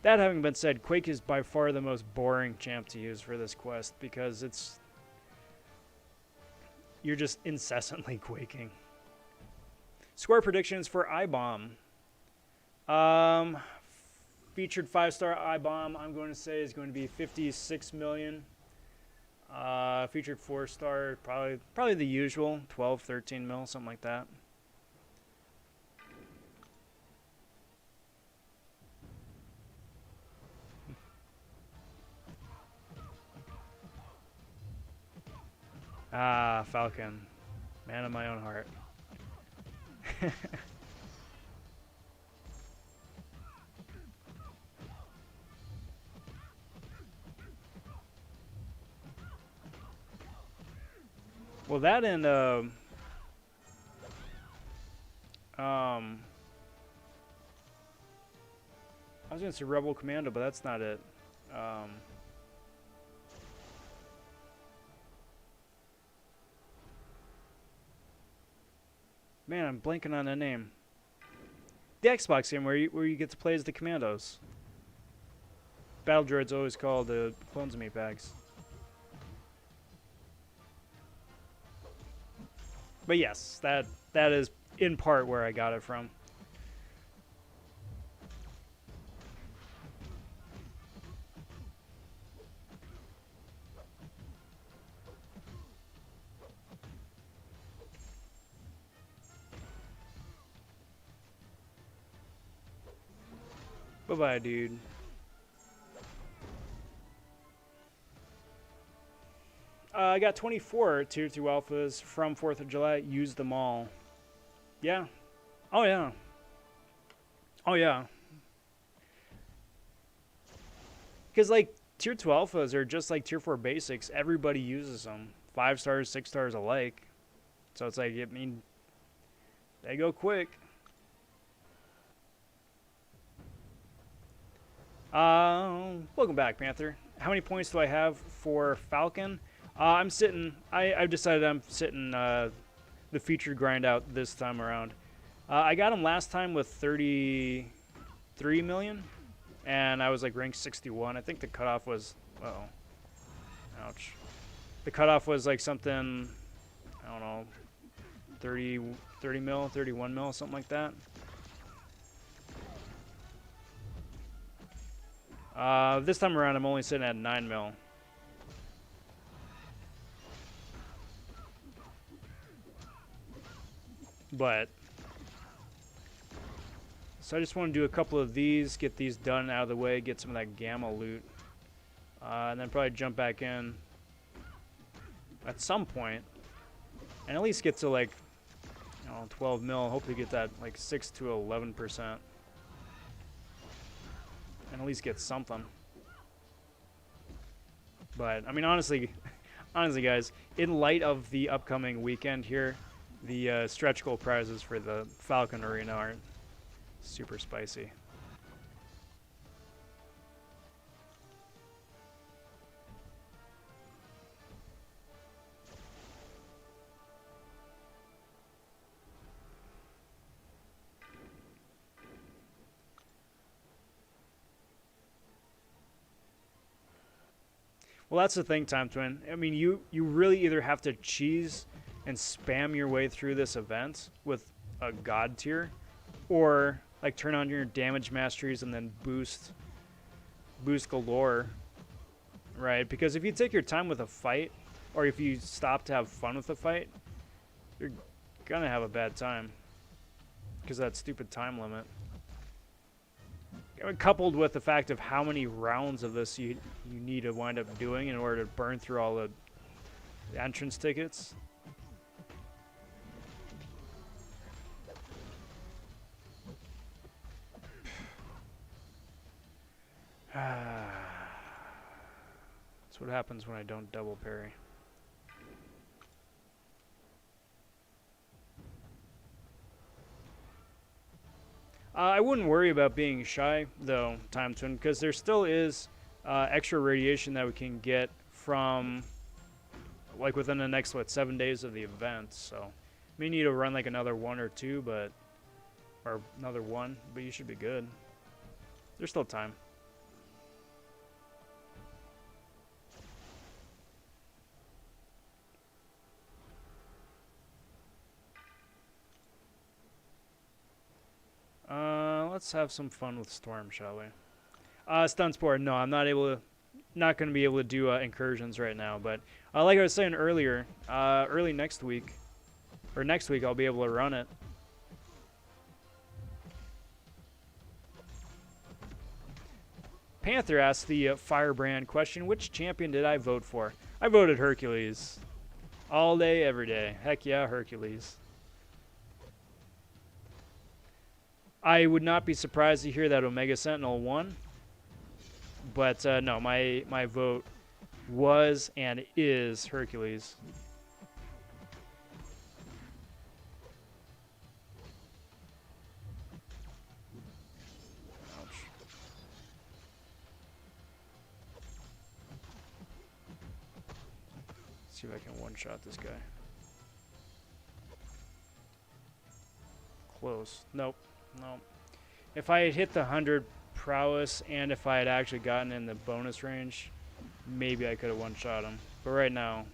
That having been said, Quake is by far the most boring champ to use for this quest because you're just incessantly quaking. Score predictions for iBomb. Featured 5-star iBomb, I'm going to say, is going to be 56 million. Featured 4-star, probably the usual 12, 13 mil, something like that. Ah, Falcon, man of my own heart. Well, that and I was gonna say Rebel Commando, but that's not it. Man, I'm blanking on the name. The Xbox game where you get to play as the Commandos. Battle droids always called the clones of me bags. But yes, that is in part where I got it from. Bye-bye, dude. I got 24 Tier 2 alphas from 4th of July. Used them all. Yeah. Oh, yeah. Oh, yeah. Because, like, Tier 2 alphas are just like Tier 4 basics. Everybody uses them. 5 stars, 6 stars alike. So it's like, I mean, they go quick. Welcome back, Panther. How many points do I have for Falcon? I've decided I'm sitting the featured grind out this time around. I got him last time with 33 million, and I was like ranked 61. I think the cutoff was, ouch. The cutoff was like something, I don't know, 30 mil, 31 mil, something like that. This time around, I'm only sitting at 9 mil. But, so I just want to do a couple of these, get these done out of the way, get some of that gamma loot, and then probably jump back in at some point, and at least get to like, 12 mil. Hopefully get that like 6 to 11%, and at least get something. But I mean, honestly, guys, in light of the upcoming weekend here, the stretch goal prizes for the Falcon Arena aren't super spicy. Well, that's the thing, Time Twin. I mean, you really either have to cheese and spam your way through this event with a god tier, or like turn on your damage masteries and then boost galore, right? Because if you take your time with a fight, or if you stop to have fun with a fight, you're gonna have a bad time because of that stupid time limit. Coupled with the fact of how many rounds of this you need to wind up doing in order to burn through all the entrance tickets. That's what happens when I don't double parry. I wouldn't worry about being shy, though, Time Twin, because there still is extra radiation that we can get from, like, within the next, 7 days of the event. So, may need to run, like, another 1 or 2, or another 1, but you should be good. There's still time. Let's have some fun with Storm, shall we? Stun Spore, no, I'm not able to not going to be able to do incursions right now. But like I was saying earlier, early next week, or next week, I'll be able to run it. Panther asked the Firebrand question, which champion did I vote for? I voted Hercules. All day, every day. Heck yeah, Hercules. I would not be surprised to hear that Omega Sentinel won. But no, my vote was and is Hercules. Ouch. See if I can one-shot this guy. Close. Nope. Nope. If I had hit the 100 prowess and if I had actually gotten in the bonus range, maybe I could have one-shot him. But right now...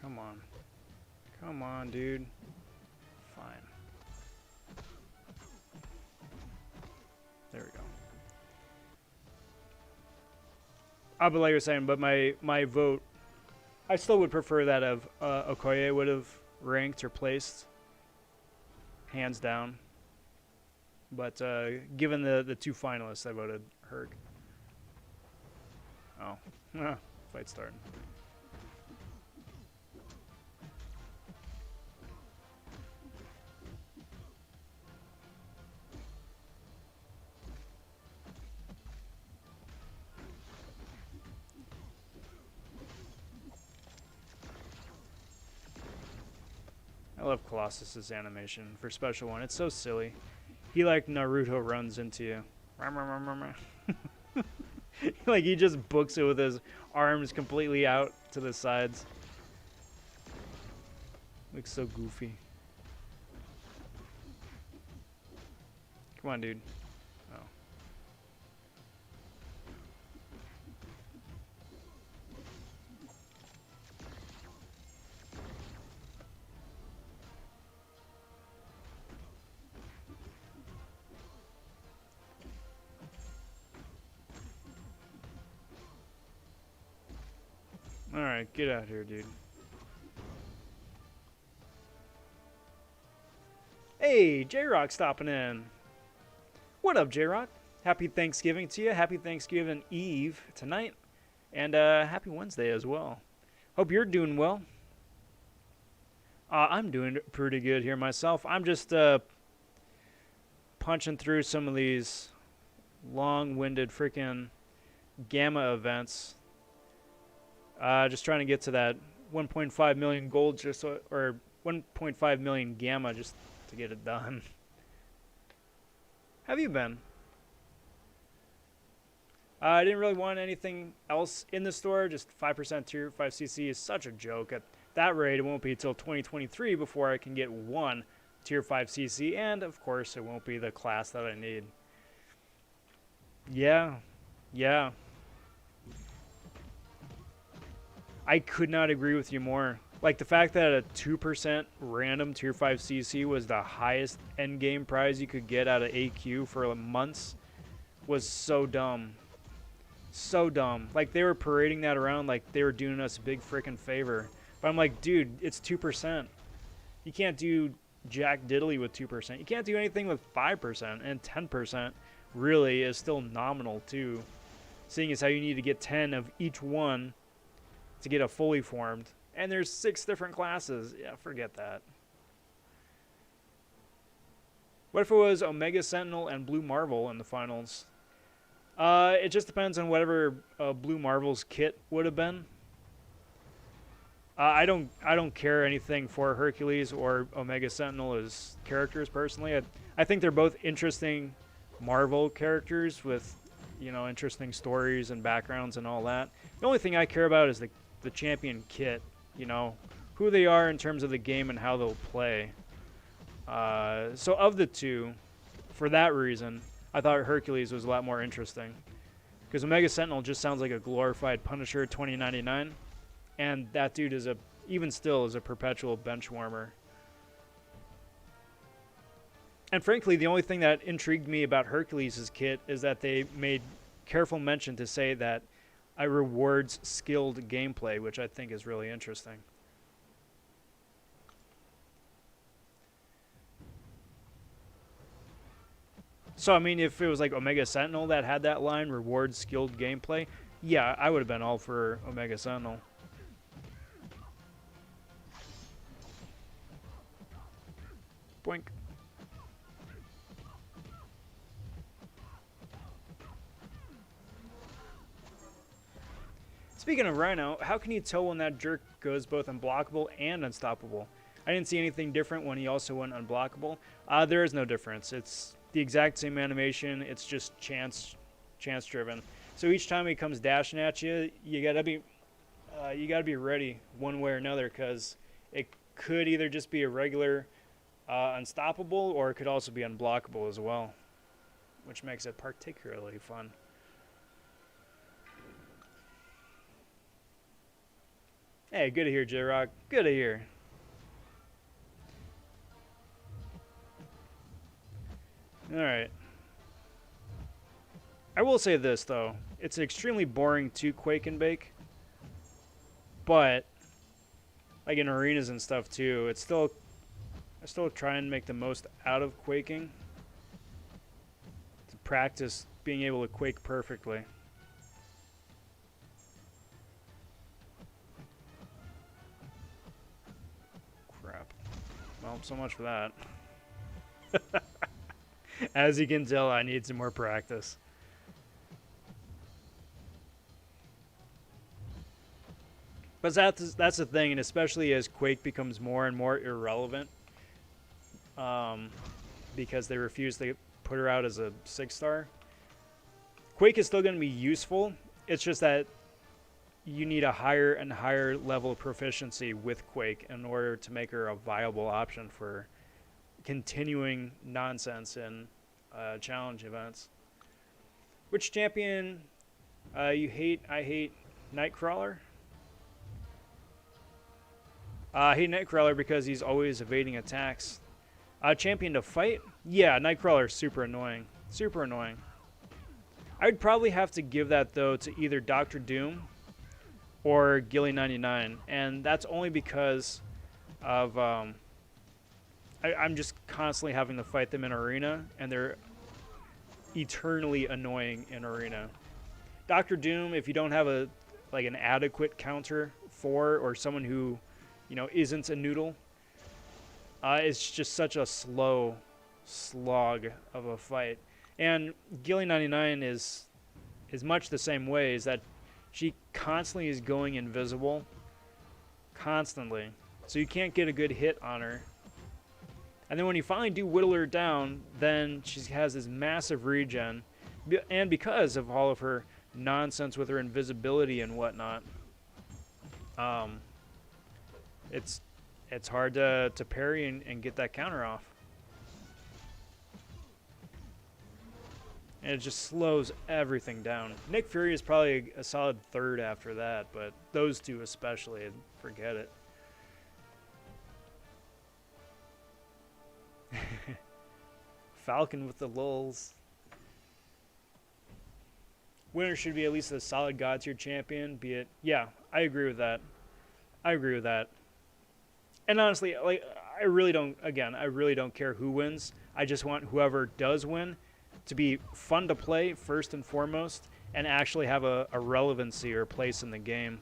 Come on. Come on, dude. Fine. There we go. But like I was saying, but my vote, I still would prefer that of Okoye would have ranked or placed, hands down. But given the two finalists, I voted Herc. Oh, fight starting. I love Colossus's animation for special one. It's so silly. He like Naruto runs into you. Like he just books it with his arms completely out to the sides. Looks so goofy. Come on, dude. Oh. Alright, get out here, dude. Hey, J-Rock stopping in. What up, J-Rock? Happy Thanksgiving to you. Happy Thanksgiving Eve tonight. And happy Wednesday as well. Hope you're doing well. I'm doing pretty good here myself. I'm just punching through some of these long-winded freaking gamma events. Just trying to get to that 1.5 million gold, just so, or 1.5 million gamma, just to get it done. How have you been? I didn't really want anything else in the store. Just 5% tier 5cc is such a joke. At that rate, it won't be until 2023 before I can get one tier 5cc, and of course, it won't be the class that I need. Yeah. I could not agree with you more. Like the fact that a 2% random tier 5cc was the highest endgame prize you could get out of AQ for months was so dumb. So dumb. Like they were parading that around like they were doing us a big freaking favor. But I'm like, dude, it's 2%. You can't do jack diddly with 2%. You can't do anything with 5%, and 10% really is still nominal too. Seeing as how you need to get 10 of each one to get a fully formed. And there's 6 different classes. Yeah, forget that. What if it was Omega Sentinel and Blue Marvel in the finals? It just depends on whatever Blue Marvel's kit would have been. I don't care anything for Hercules or Omega Sentinel as characters personally. I think they're both interesting Marvel characters with, you know, interesting stories and backgrounds and all that. The only thing I care about is the champion kit, you know, who they are in terms of the game and how they'll play. So of the two, for that reason, I thought Hercules was a lot more interesting. Because Omega Sentinel just sounds like a glorified Punisher 2099. And that dude is even still is a perpetual bench warmer. And frankly, the only thing that intrigued me about Hercules' kit is that they made careful mention to say that it rewards skilled gameplay, which I think is really interesting. So, I mean, if it was like Omega Sentinel that had that line, rewards skilled gameplay, yeah, I would have been all for Omega Sentinel. Boink. Speaking of Rhino, how can you tell when that jerk goes both unblockable and unstoppable? I didn't see anything different when he also went unblockable. There is no difference. It's the exact same animation. It's just chance driven. So each time he comes dashing at you, you gotta be ready one way or another, because it could either just be a regular unstoppable, or it could also be unblockable as well, which makes it particularly fun. Hey, good to hear, J-Rock. Good to hear. Alright. I will say this, though. It's extremely boring to Quake and Bake. But, like in arenas and stuff, too, I still try and make the most out of quaking. To practice being able to quake perfectly. Well, so much for that. As you can tell, I need some more practice. But that's the thing, and especially as Quake becomes more and more irrelevant, because they refuse to put her out as a 6-star. Quake is still going to be useful. It's just that you need a higher and higher level of proficiency with Quake in order to make her a viable option for continuing nonsense in challenge events. Which champion you hate? I hate Nightcrawler. I hate Nightcrawler because he's always evading attacks. Champion to fight? Yeah, Nightcrawler is super annoying. Super annoying. I'd probably have to give that, though, to either Dr. Doom or Gilly 99, and that's only because of I'm just constantly having to fight them in arena, and they're eternally annoying in arena. Dr. Doom, if you don't have an adequate counter for, or someone who, isn't a noodle, it's just such a slow slog of a fight. And Gilly 99 is much the same way, is that she constantly is going invisible. Constantly. So you can't get a good hit on her. And then when you finally do whittle her down, then she has this massive regen. And because of all of her nonsense with her invisibility and whatnot, it's hard to parry and get that counter off. And it just slows everything down. Nick Fury is probably a solid third after that, but those two especially, forget it. Falcon with the lulls. Winner should be at least a solid God tier champion, be it. Yeah, I agree with that. I agree with that. And honestly, I really don't care who wins. I just want whoever does win to be fun to play first and foremost, and actually have a relevancy or place in the game,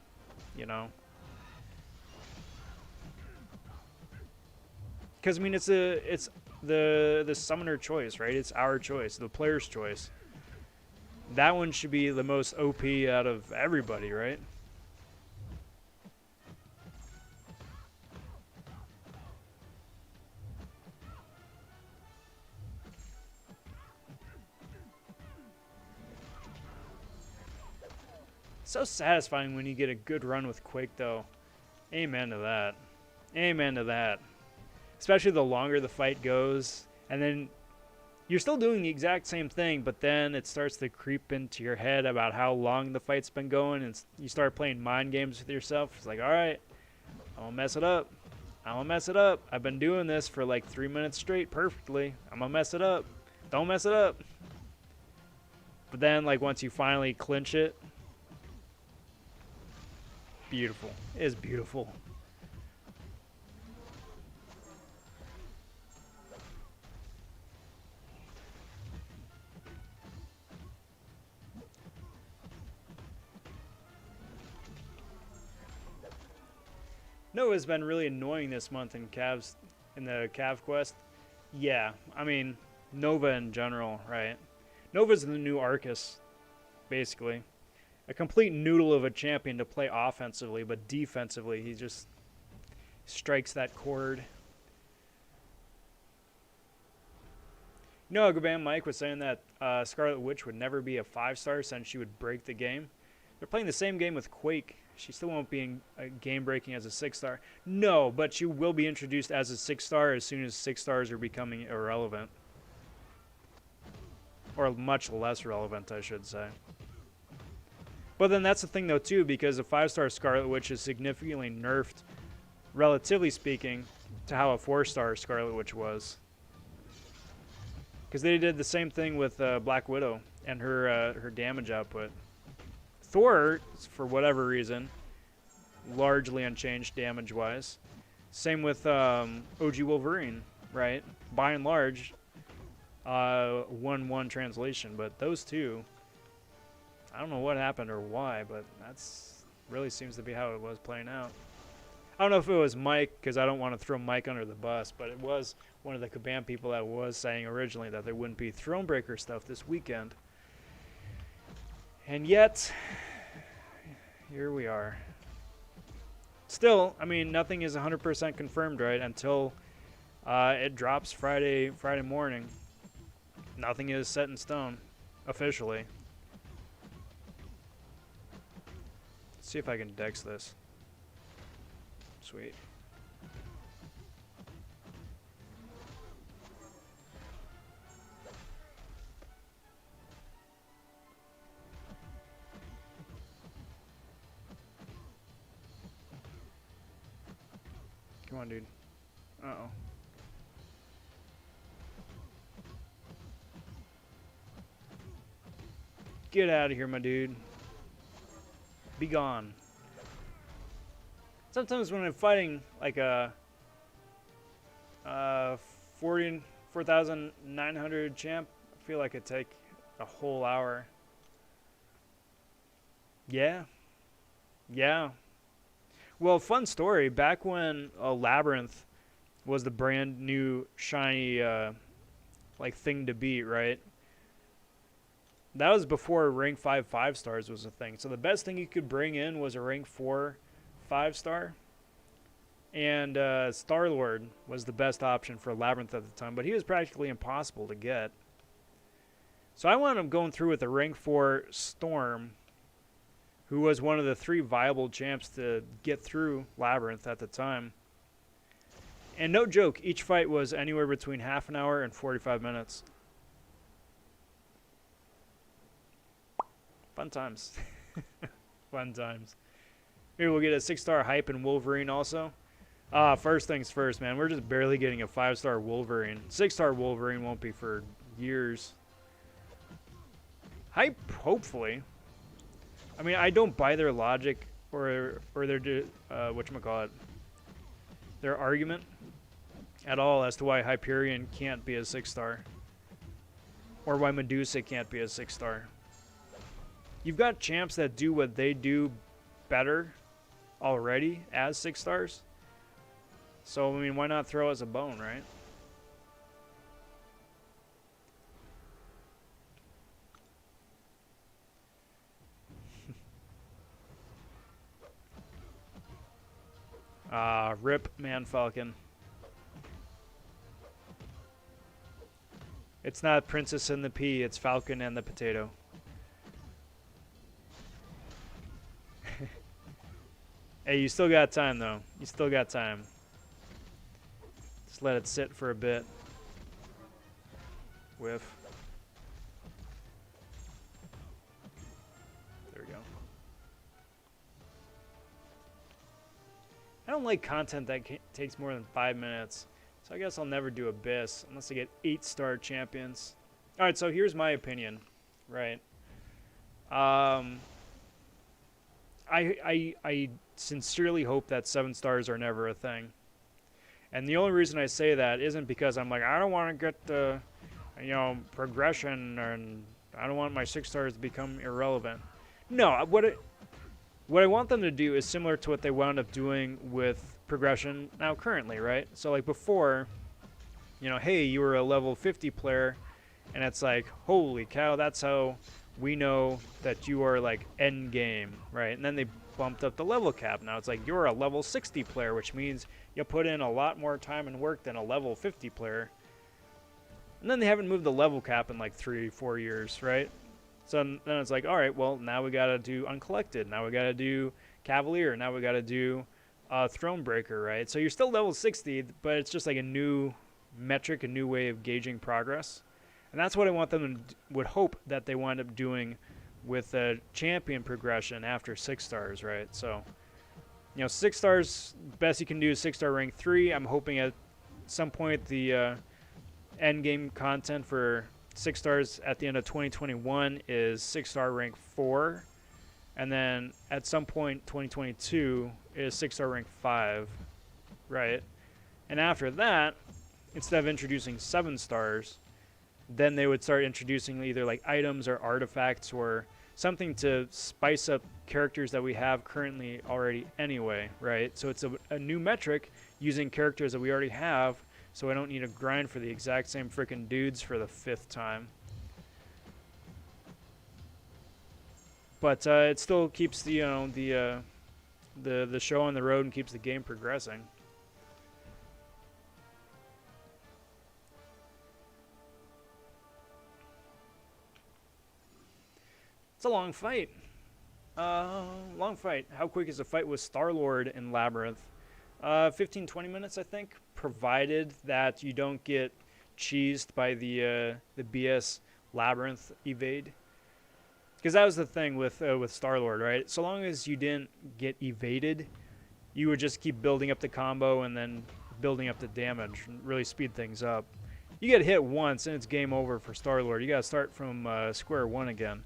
Because I mean, it's the summoner choice, right? It's our choice, the player's choice. That one should be the most OP out of everybody, right? So satisfying when you get a good run with Quake, though. Amen to that. Amen to that. Especially the longer the fight goes, and then you're still doing the exact same thing, but then it starts to creep into your head about how long the fight's been going, and you start playing mind games with yourself. It's like, all right, I'm gonna mess it up. I'm gonna mess it up. I've been doing this for like 3 minutes straight perfectly. I'm gonna mess it up. Don't mess it up. But then, like, once you finally clinch it, beautiful. It is beautiful. Nova's been really annoying this month in the Cav quest. Yeah, I mean, Nova in general, right? Nova's the new Arcus, basically. A complete noodle of a champion to play offensively, but defensively, he just strikes that chord. No, Gaban Mike was saying that Scarlet Witch would never be a 5-star since she would break the game. They're playing the same game with Quake. She still won't be game-breaking as a 6-star. No, but she will be introduced as a 6-star as soon as 6-stars are becoming irrelevant. Or much less relevant, I should say. But then that's the thing, though, too, because a 5-star Scarlet Witch is significantly nerfed, relatively speaking, to how a 4-star Scarlet Witch was. Because they did the same thing with Black Widow and her damage output. Thor, for whatever reason, largely unchanged damage-wise. Same with OG Wolverine, right? By and large, 1-1 translation, but those two, I don't know what happened or why, but that's really seems to be how it was playing out. I don't know if it was Mike, because I don't want to throw Mike under the bus, but it was one of the Kabam people that was saying originally that there wouldn't be Thronebreaker stuff this weekend. And yet, here we are. Still, I mean, nothing is 100% confirmed, right? Until it drops Friday morning. Nothing is set in stone, officially. Let's see if I can dex this. Sweet. Come on, dude. Uh-oh. Get out of here, my dude. Be gone. Sometimes when I'm fighting like a 4,900 champ, I feel like it'd take a whole hour. Yeah. Yeah. Well, fun story. Back when Labyrinth was the brand new shiny like thing to beat, right? That was before rank 5 5-stars was a thing. So the best thing you could bring in was a rank 4 5-star. And Star-Lord was the best option for Labyrinth at the time, but he was practically impossible to get. So I wound up going through with a rank 4 Storm, who was one of the 3 viable champs to get through Labyrinth at the time. And no joke, each fight was anywhere between half an hour and 45 minutes. Fun times. Fun times. Maybe we'll get a 6-star hype in Wolverine also. First things first, man. We're just barely getting a 5-star Wolverine. 6-star Wolverine won't be for years. Hype, hopefully. I mean, I don't buy their logic or their whatchamacallit, their argument at all as to why Hyperion can't be a 6-star. Or why Medusa can't be a 6-star. You've got champs that do what they do better already as 6-stars. So, I mean, why not throw us a bone, right? Rip Man Falcon. It's not Princess and the Pea, it's Falcon and the Potato. Hey, you still got time, though. You still got time. Just let it sit for a bit. Whiff. There we go. I don't like content that takes more than 5 minutes. So I guess I'll never do Abyss unless I get 8-star champions. Alright, so here's my opinion. Right. I sincerely hope that 7 stars are never a thing. And the only reason I say that isn't because I'm like, I don't want to get the, you know, progression, and I don't want my 6 stars to become irrelevant. No, what I want them to do is similar to what they wound up doing with progression now currently, right? So like before, you know, hey, you were a level 50 player, and it's like, holy cow, that's how we know that you are like end game, right? And then they bumped up the level cap. Now it's like you're a level 60 player, which means you put in a lot more time and work than a level 50 player. And then they haven't moved the level cap in like 3-4 years, right? So then it's like, all right, well, now we got to do Uncollected. Now we got to do Cavalier. Now we got to do Thronebreaker, right? So you're still level 60, but it's just like a new metric, a new way of gauging progress. And that's what I want them to would hope that they wind up doing with the champion progression after 6 stars, right? So, you know, 6 stars, best you can do is 6-star rank 3. I'm hoping at some point the end game content for 6 stars at the end of 2021 is 6-star rank 4. And then at some point 2022 is 6-star rank 5, right? And after that, instead of introducing 7 stars, then they would start introducing either like items or artifacts or something to spice up characters that we have currently already anyway, right? So it's a new metric using characters that we already have, so I don't need to grind for the exact same freaking dudes for the 5th time. But it still keeps the, you know, the show on the road and keeps the game progressing. It's a long fight. Long fight. How quick is a fight with Star-Lord in Labyrinth? 15-20 minutes, I think, provided that you don't get cheesed by the BS Labyrinth evade. Because that was the thing with Star-Lord, right? So long as you didn't get evaded, you would just keep building up the combo and then building up the damage and really speed things up. You get hit once and it's game over for Star-Lord. You got to start from square one again.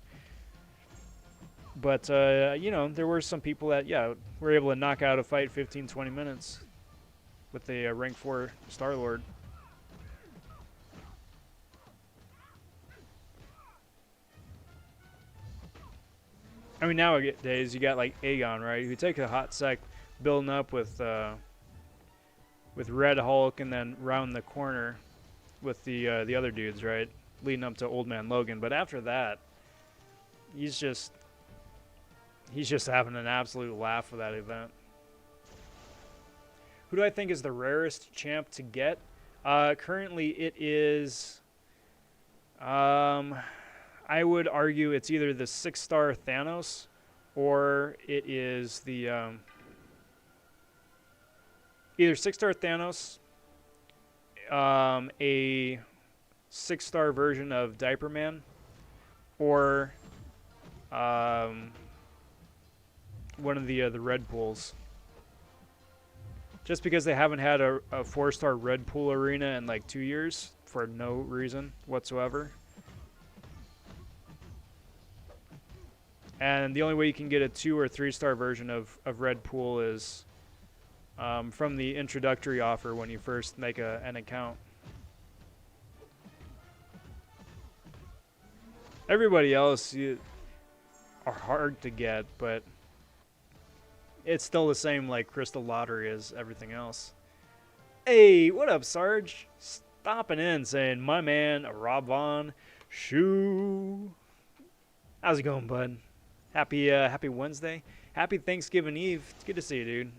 But, you know, there were some people that, yeah, were able to knock out a fight 15-20 minutes with a rank 4 Star-Lord. I mean, nowadays you got like Aegon, right? You take a hot sec building up with Red Hulk and then round the corner with the other dudes, right? Leading up to Old Man Logan. But after that, he's just having an absolute laugh with that event. Who do I think is the rarest champ to get? Currently, it is. I would argue it's either the 6-star Thanos, or it is the either 6-star Thanos, a 6-star version of Diaper Man, or one of the Red Pools. Just because they haven't had a 4-star Red Pool arena in like 2 years for no reason whatsoever. And the only way you can get a 2 or 3-star version of Red Pool is from the introductory offer when you first make an account. Everybody else are hard to get, but it's still the same like Crystal Lottery as everything else. Hey, what up, Sarge? Stopping in saying, my man, Rob vonShoe. How's it going, bud? Happy Wednesday. Happy Thanksgiving Eve. It's good to see you, dude.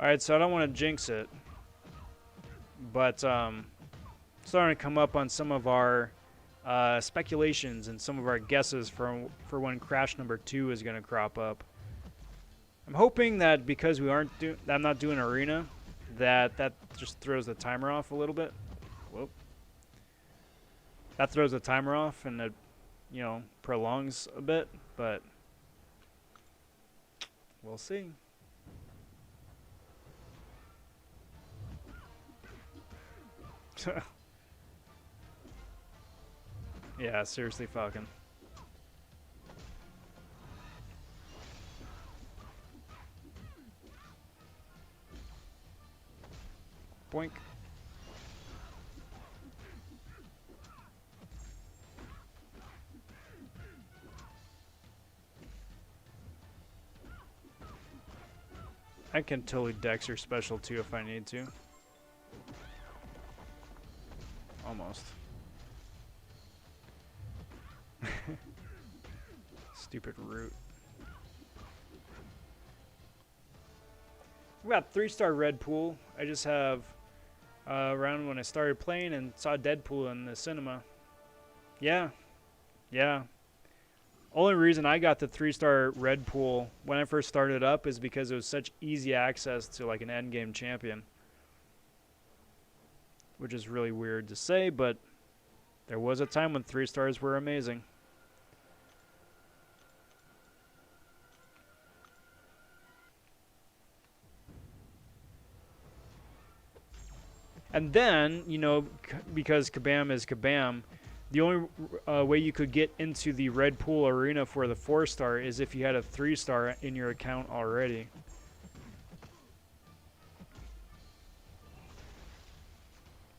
Alright, so I don't want to jinx it, but starting to come up on some of our speculations and some of our guesses for when Crash number 2 is going to crop up. I'm hoping that because I'm not doing arena, that just throws the timer off a little bit. Whoop. That throws the timer off and it, prolongs a bit, but we'll see. Yeah, seriously, Falcon. Boink. I can totally dex your special too if I need to. Almost. Stupid root. We got 3-star red pool. I just have around when I started playing and saw Deadpool in the cinema. Yeah. Yeah. Only reason I got the 3-star red pool when I first started up is because it was such easy access to like an endgame champion. Which is really weird to say, but there was a time when 3 stars were amazing. And then, because Kabam is Kabam, the only way you could get into the red pool arena for the 4-star is if you had a 3-star in your account already.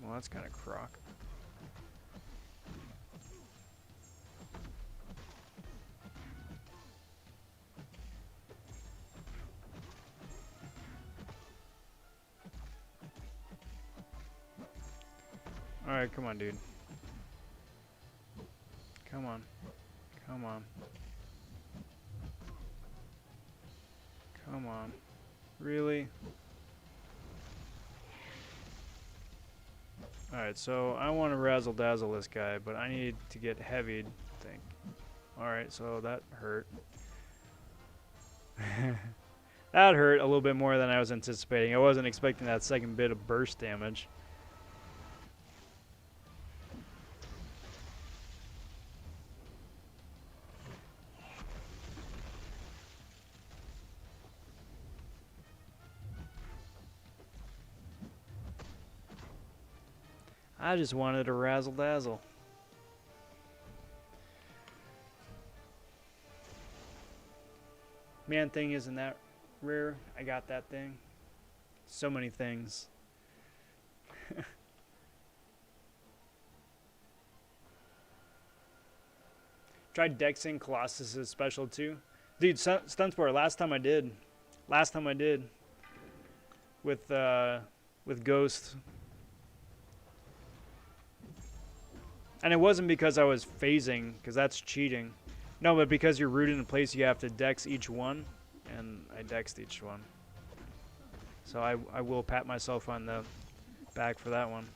Well, that's kind of crock. Alright, come on, dude. Come on. Come on. Come on. Really? Alright, so I want to razzle-dazzle this guy, but I need to get heavied, I think. Alright, so that hurt. That hurt a little bit more than I was anticipating. I wasn't expecting that second bit of burst damage. I just wanted a razzle-dazzle. Man thing isn't that rare. I got that thing. So many things. Tried dexing Colossus' special too. Dude, Stunsport, last time I did. With Ghost. And it wasn't because I was phasing, because that's cheating. No, but because you're rooted in place, you have to dex each one. And I dexed each one. So I will pat myself on the back for that one.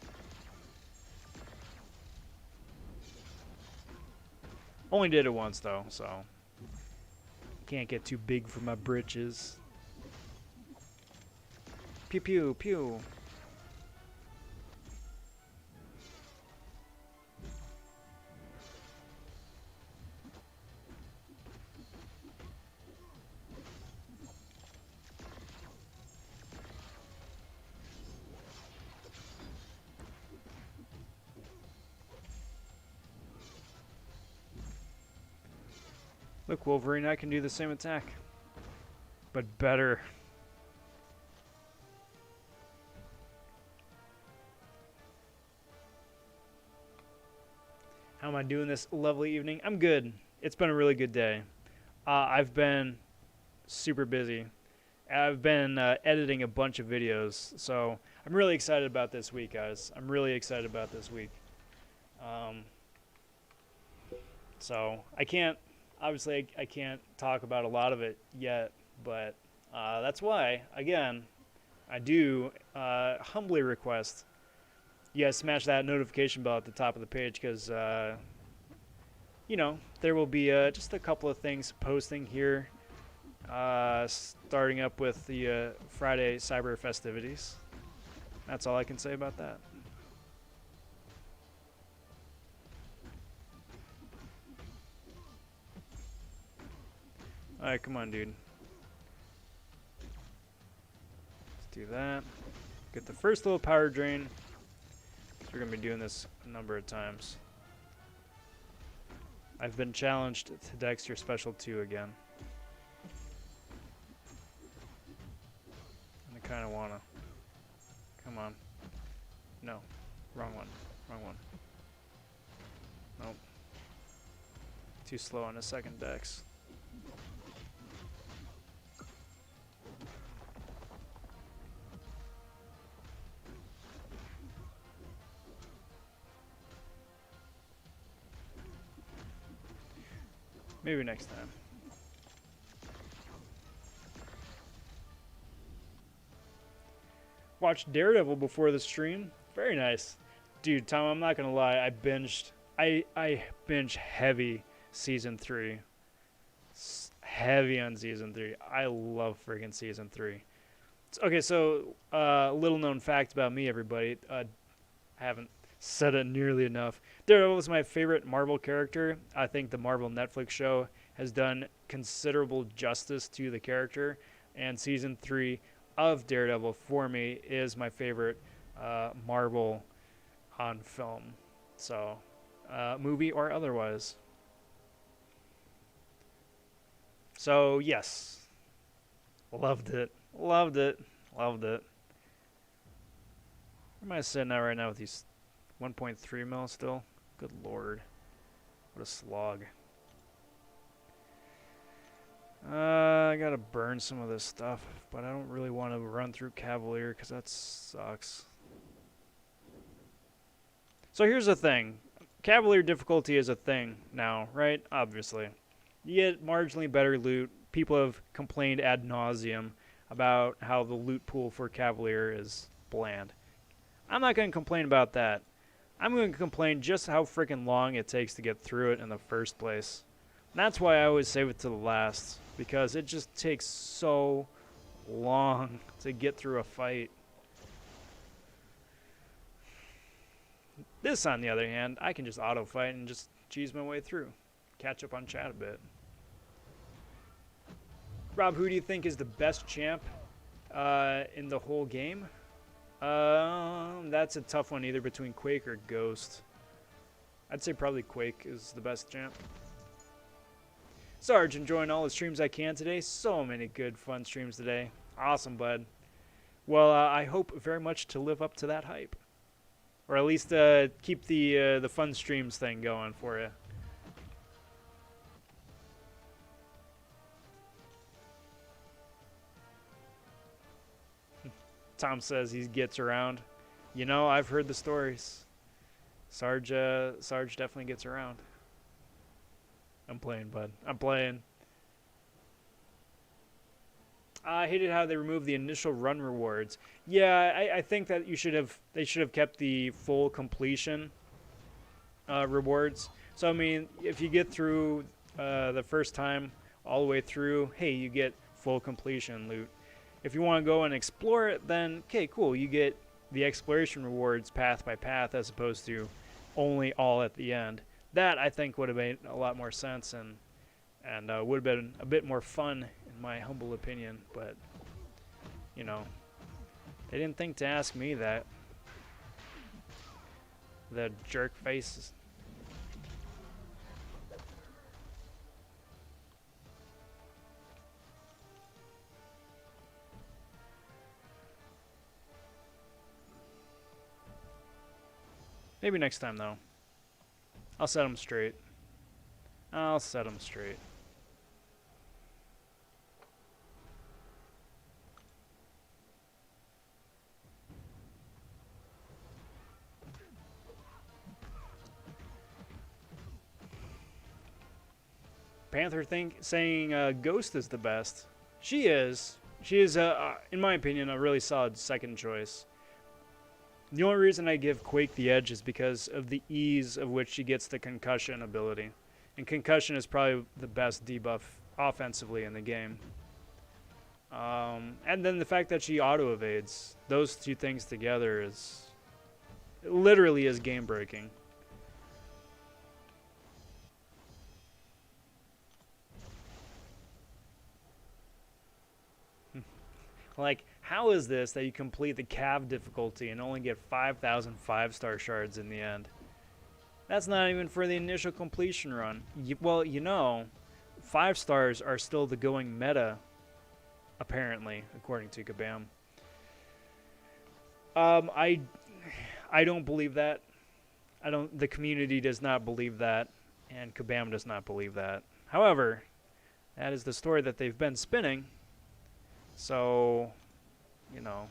Only did it once, though, so can't get too big for my britches. Pew, pew, pew. Look, Wolverine, I can do the same attack. But better. How am I doing this lovely evening? I'm good. It's been a really good day. I've been super busy. I've been editing a bunch of videos. So I'm really excited about this week, guys. I'm really excited about this week. So I can't... Obviously, I can't talk about a lot of it yet, but that's why, again, I do humbly request you guys smash that notification bell at the top of the page because, there will be just a couple of things posting here Starting up with the Friday cyber festivities. That's all I can say about that. Alright, come on, dude. Let's do that. Get the first little power drain. We're going to be doing this a number of times. I've been challenged to Dexter Special 2 again. And I kind of want to. Come on. No. Wrong one. Wrong one. Nope. Too slow on the second Dex. Maybe next time. Watched Daredevil before the stream. Very nice. Dude, Tom, I'm not gonna lie, I binged heavy season 3. Heavy on season 3. I love friggin' season 3. Okay, so little known fact about me, everybody. I haven't said it nearly enough. Daredevil was my favorite Marvel character. I think the Marvel Netflix show has done considerable justice to the character, and season 3 of Daredevil for me is my favorite Marvel on film. So, movie or otherwise. So, yes. Loved it. Loved it. Loved it. Where am I sitting at right now with these 1.3 mil still? Good lord. What a slog. I gotta burn some of this stuff, but I don't really want to run through Cavalier because that sucks. So here's the thing. Cavalier difficulty is a thing now, right? Obviously. You get marginally better loot. People have complained ad nauseum about how the loot pool for Cavalier is bland. I'm not going to complain about that. I'm going to complain just how freaking long it takes to get through it in the first place. And that's why I always save it to the last, because it just takes so long to get through a fight. This, on the other hand, I can just auto-fight and just cheese my way through. Catch up on chat a bit. Rob, who do you think is the best champ in the whole game? That's a tough one, either between Quake or Ghost. I'd say probably Quake is the best champ. Sarge, enjoying all the streams I can today. So many good, fun streams today. Awesome, bud. Well, I hope very much to live up to that hype. Or at least keep the fun streams thing going for you. Tom says he gets around. You know, I've heard the stories. Sarge definitely gets around. I'm playing, bud. I'm playing. I hated how they removed the initial run rewards. Yeah, I think that they should have kept the full completion rewards. So I mean, if you get through the first time all the way through, hey, you get full completion loot. If you want to go and explore it, then okay, cool. You get the exploration rewards path by path as opposed to only all at the end. That I think would have made a lot more sense and would have been a bit more fun in my humble opinion. But you know, they didn't think to ask me that. The jerk faces. Maybe next time, though. I'll set them straight. I'll set them straight. Panther saying Ghost is the best. She is. She is, in my opinion, a really solid second choice. The only reason I give Quake the edge is because of the ease of which she gets the concussion ability. And concussion is probably the best debuff offensively in the game. And then the fact that she auto evades, those two things together is literally is game breaking. Like, how is this that you complete the Cav difficulty and only get 5,000 5-star shards in the end? That's not even for the initial completion run. Well, you know, 5 stars are still the going meta, apparently, according to Kabam. I don't believe that. The community does not believe that, and Kabam does not believe that. However, that is the story that they've been spinning. So, you know.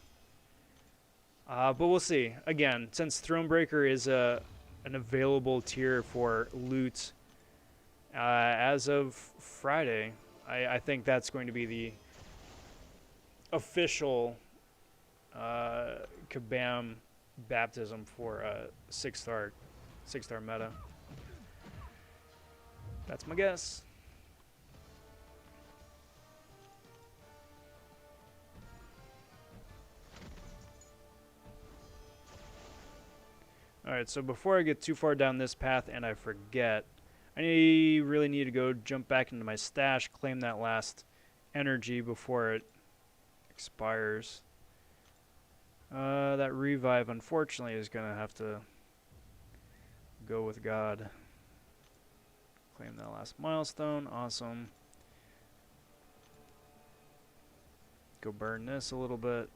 But we'll see. Again, since Thronebreaker is an available tier for loot as of Friday, I think that's going to be the official Kabam baptism for 6-star meta. That's my guess. Alright, so before I get too far down this path and I forget, I really need to go jump back into my stash, claim that last energy before it expires. That revive, unfortunately, is going to have to go with God. Claim that last milestone. Awesome. Go burn this a little bit.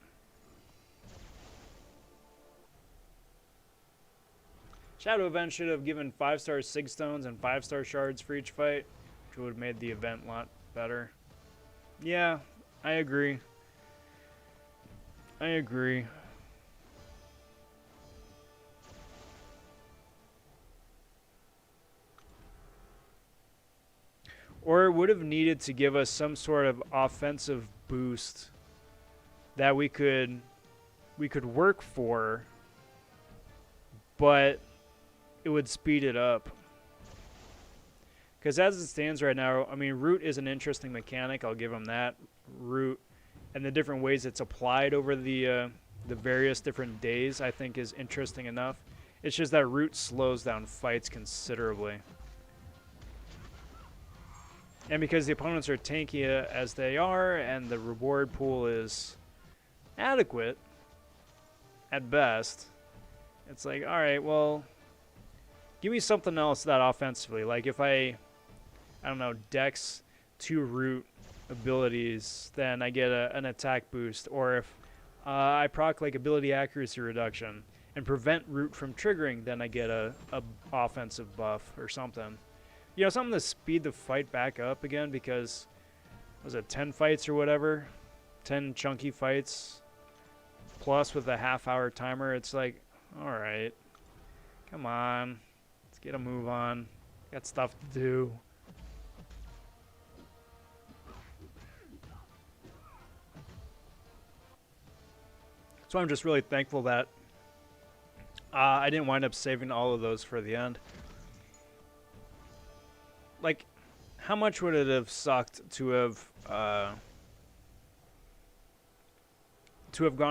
Shadow event should have given 5-star Sig Stones and 5-star shards for each fight, which would have made the event a lot better. Yeah, I agree. I agree. Or it would have needed to give us some sort of offensive boost that we could work for, but it would speed it up. Because as it stands right now, I mean, root is an interesting mechanic. I'll give them that. Root and the different ways it's applied over the various different days, I think, is interesting enough. It's just that root slows down fights considerably. And because the opponents are tanky as they are, and the reward pool is adequate at best, it's like, all right, well, give me something else that offensively. Like if I don't know, dex 2 root abilities, then I get an attack boost. Or if I proc like ability accuracy reduction and prevent root from triggering, then I get a offensive buff or something. You know, something to speed the fight back up again, because, was it 10 fights or whatever? 10 chunky fights plus with a half-hour timer. It's like, all right, come on, let's get a move on. Got stuff to do. So I'm just really thankful that I didn't wind up saving all of those for the end. Like, how much would it have sucked to have gone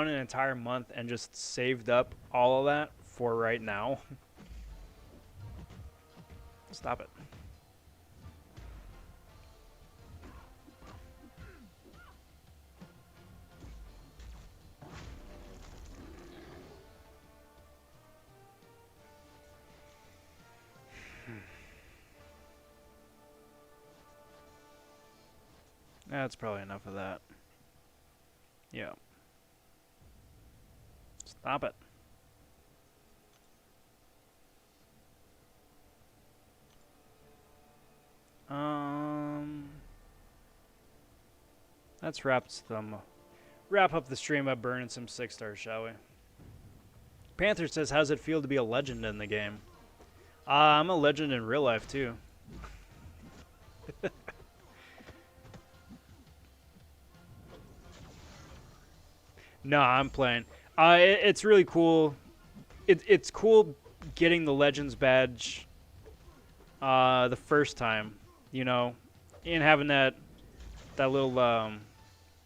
an entire month and just saved up all of that for right now? Stop it. That's probably enough of that. Yeah. Stop it. Let's wrap up the stream by burning some 6 stars, shall we? Panther says, how's it feel to be a legend in the game? I'm a legend in real life, too. No, I'm playing. It's really cool. It's cool getting the Legends badge the first time, you know, and having that little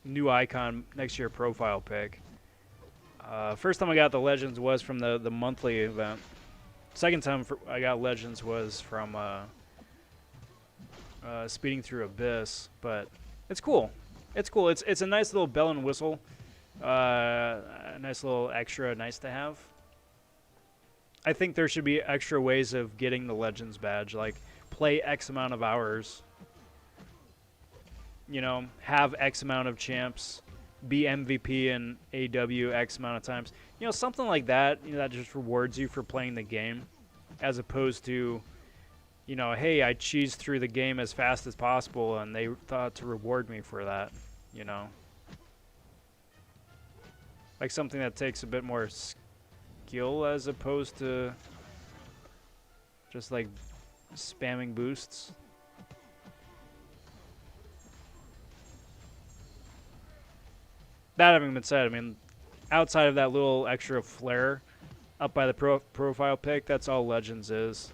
new icon next to your profile pic. First time I got the Legends was from the monthly event. Second time I got Legends was from speeding through Abyss, but it's cool. It's cool. It's a nice little bell and whistle. A nice little extra nice to have. I think there should be extra ways of getting the Legends badge, like play X amount of hours. You know, have X amount of champs, be MVP in AW X amount of times. You know, something like that, you know, that just rewards you for playing the game, as opposed to, you know, hey, I cheesed through the game as fast as possible, and they thought to reward me for that, you know. Like something that takes a bit more skill as opposed to just like spamming boosts. That having been said, I mean, outside of that little extra flair up by the profile pic, that's all Legends is.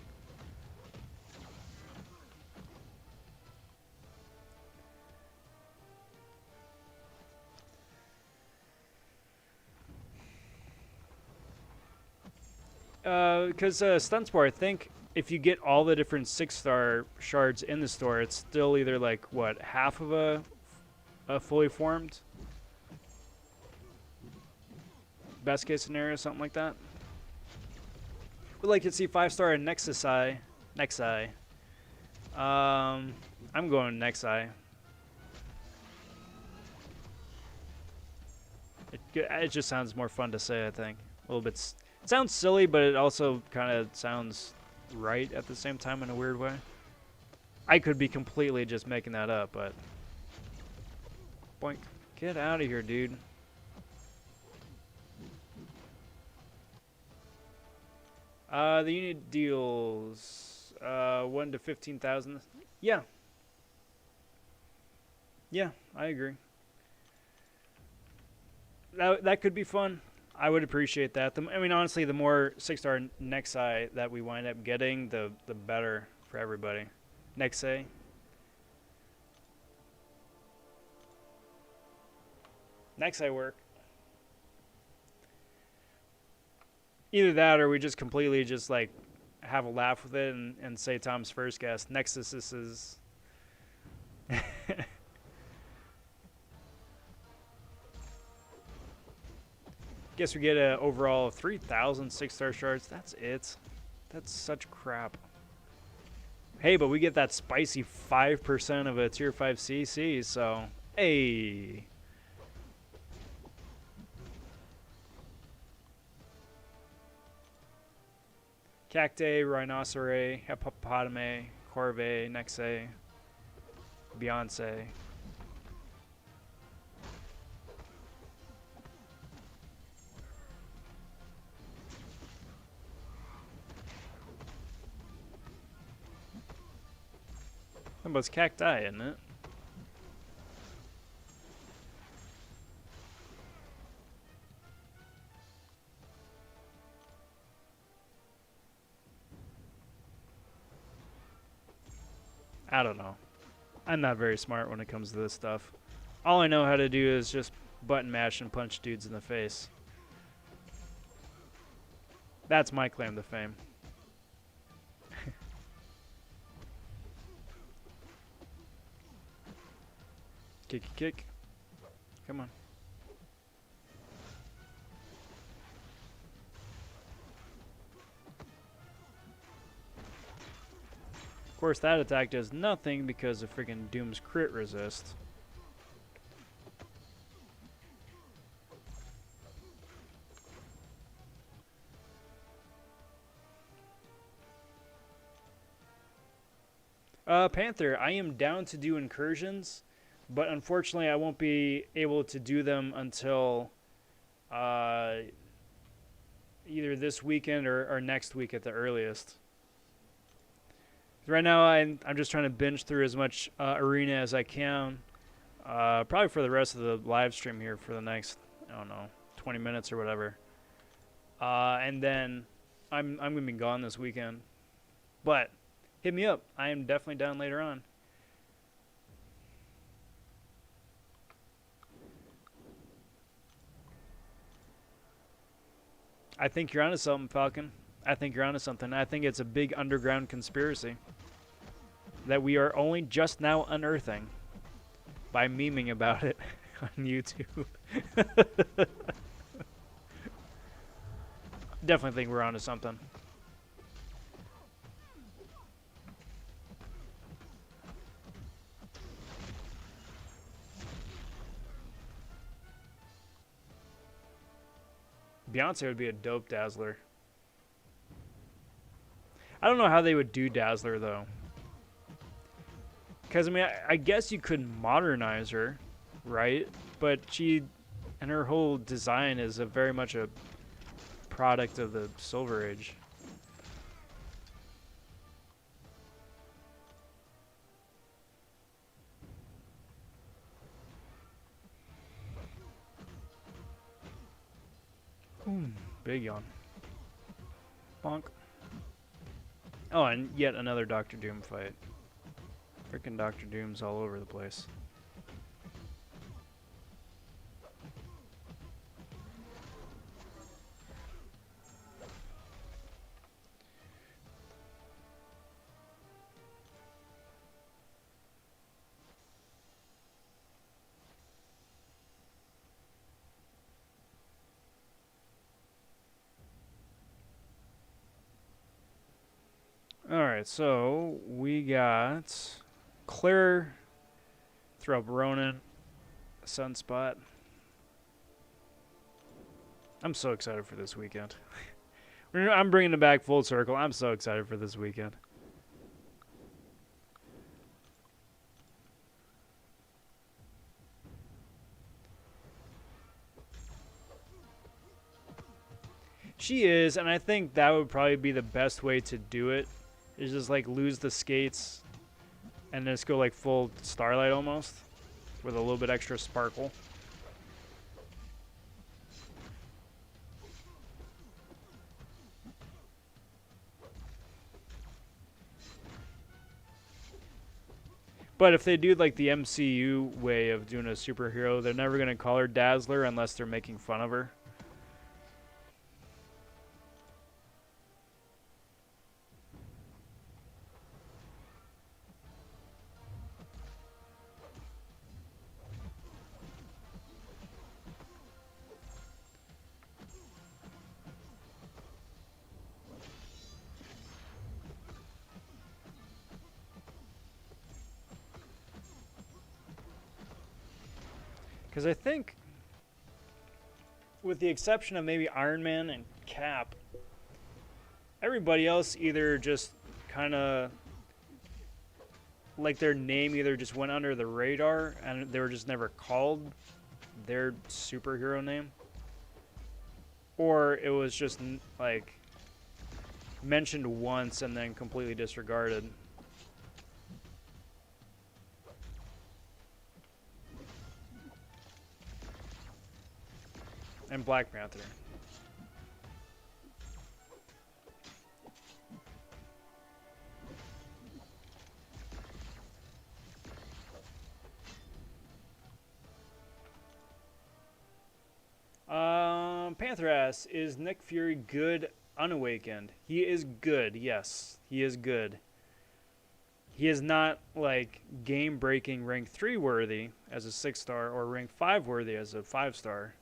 Because Stun Spore, I think if you get all the different 6-star shards in the store, it's still either like, what, half of a fully formed? Best case scenario, something like that. Would like to see 5-star in Nexi. I'm going Nexi. It just sounds more fun to say, I think. A little bit. It sounds silly, but it also kind of sounds right at the same time in a weird way. I could be completely just making that up, but... Boink. Get out of here, dude. The unit deals 1 to 15,000. Yeah. Yeah, I agree. That could be fun. I would appreciate that. I mean, honestly, the more 6-star Nexi that we wind up getting, the better for everybody. Nexi. Nexi work. Either that or we just completely just like have a laugh with it and say Tom's first guess. Nexus is... Guess we get an overall of 3,000 6-star shards. That's it. That's such crap. Hey, but we get that spicy 5% of a tier 5 CC, so hey. Cacti, Rhinoceros, Hippopotame, Corvée, Nexi, Beyonce. That was cacti, isn't it? I don't know. I'm not very smart when it comes to this stuff. All I know how to do is just button mash and punch dudes in the face. That's my claim to fame. Kicky kick. Come on. Of course, that attack does nothing because of freaking Doom's crit resist. Panther, I am down to do incursions, but unfortunately I won't be able to do them until either this weekend or next week at the earliest. Right now I'm just trying to binge through as much arena as I can, probably for the rest of the live stream here for the next, I don't know, 20 minutes or whatever. And then I'm going to be gone this weekend. But hit me up. I am definitely down later on. I think you're onto something, Falcon. I think you're onto something. I think it's a big underground conspiracy that we are only just now unearthing by memeing about it on YouTube. Definitely think we're onto something. Beyonce would be a dope Dazzler. I don't know how they would do Dazzler, though. Because, I mean, I guess you could modernize her, right? But she and her whole design is very much a product of the Silver Age. Big yawn. Bonk. Oh, and yet another Doctor Doom fight. Freaking Doctor Doom's all over the place. Alright, so we got Claire, throw up Ronin, Sunspot. I'm so excited for this weekend. I'm bringing it back full circle. I'm so excited for this weekend. She is, and I think that would probably be the best way to do it. Is just like lose the skates and just go like full Starlight almost with a little bit extra sparkle. But if they do like the MCU way of doing a superhero, they're never going to call her Dazzler unless they're making fun of her. Because I think, with the exception of maybe Iron Man and Cap, everybody else either just kind of, like their name either just went under the radar and they were just never called their superhero name, or it was just like mentioned once and then completely disregarded. And Black Panther. Panther asks, is Nick Fury good unawakened? He is good, yes. He is good. He is not like game-breaking rank 3 worthy as a 6-star or rank 5 worthy as a 5-star.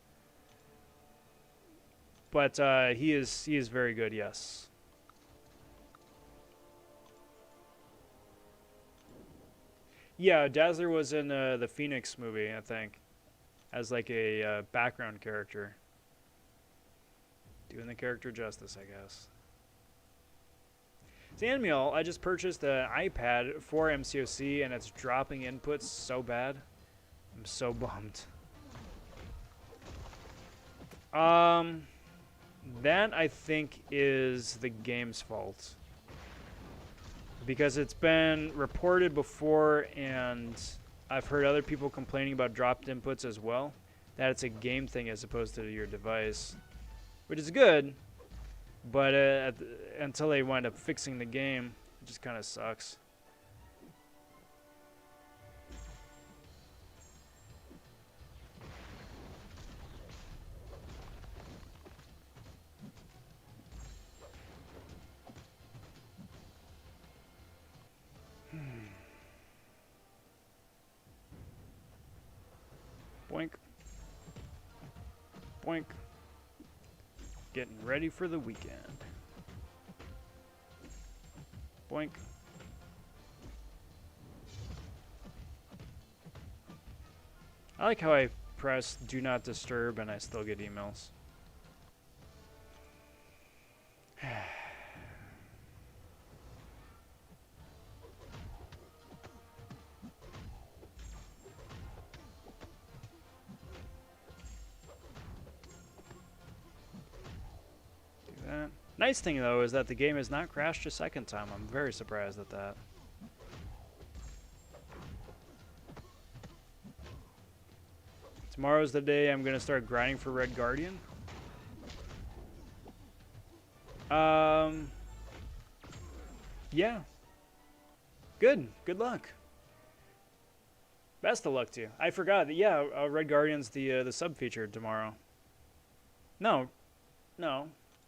But he is very good, yes. Yeah, Dazzler was in the Phoenix movie, I think, as like a background character. Doing the character justice, I guess. Samuel, I just purchased an iPad for MCOC and it's dropping inputs so bad. I'm so bummed. That I think is the game's fault. Because it's been reported before and I've heard other people complaining about dropped inputs as well. That it's a game thing as opposed to your device. Which is good, but until they wind up fixing the game, it just kind of sucks. Boink. Getting ready for the weekend. Boink. I like how I press do not disturb and I still get emails. Nice thing, though, is that the game has not crashed a second time. I'm very surprised at that. Tomorrow's the day I'm going to start grinding for Red Guardian. Yeah. Good. Good luck. Best of luck to you. I forgot that, yeah, Red Guardian's the sub-feature tomorrow. No.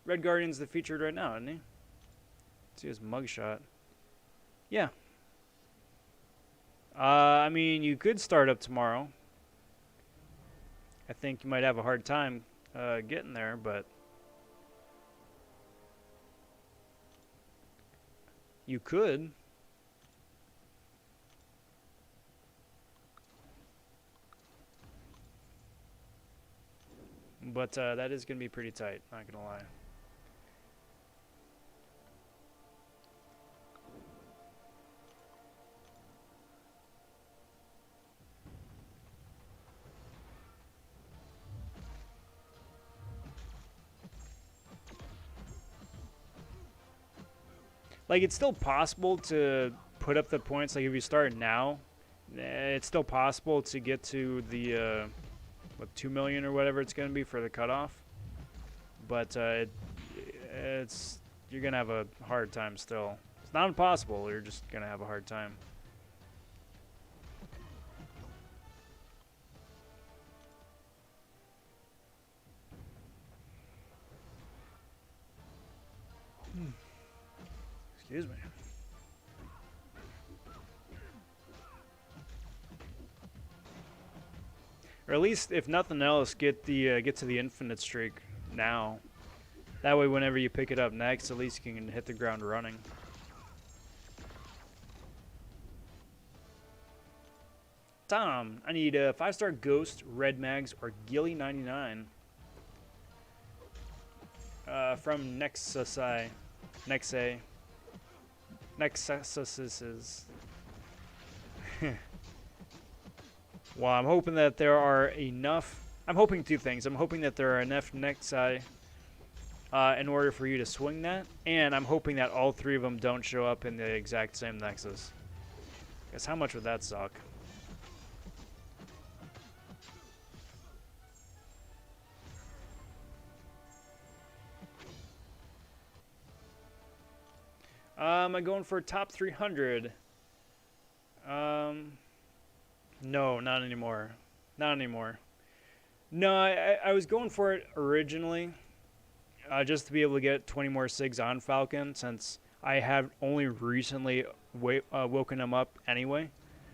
Red Guardian's the featured right now, isn't he? Let's see his mugshot. Yeah. I mean, you could start up tomorrow. I think you might have a hard time getting there, but you could. But that is going to be pretty tight, not going to lie. Like, it's still possible to put up the points. Like, if you start now, it's still possible to get to the, what, 2 million or whatever it's going to be for the cutoff. But you're going to have a hard time still. It's not impossible. You're just going to have a hard time. Excuse me. Or at least, if nothing else, get to the infinite streak now. That way, whenever you pick it up next, at least you can hit the ground running. Tom, I need a 5-star Ghost, Red Mags, or Gilly 99. From Nexuses. Well, I'm hoping that there are enough. I'm hoping two things. I'm hoping that there are enough Nexi in order for you to swing that, and I'm hoping that all three of them don't show up in the exact same Nexus. Guess how much would that suck? Am I going for top 300? No, not anymore. Not anymore. No, I was going for it originally, just to be able to get 20 more SIGs on Falcon, since I have only recently woken him up anyway.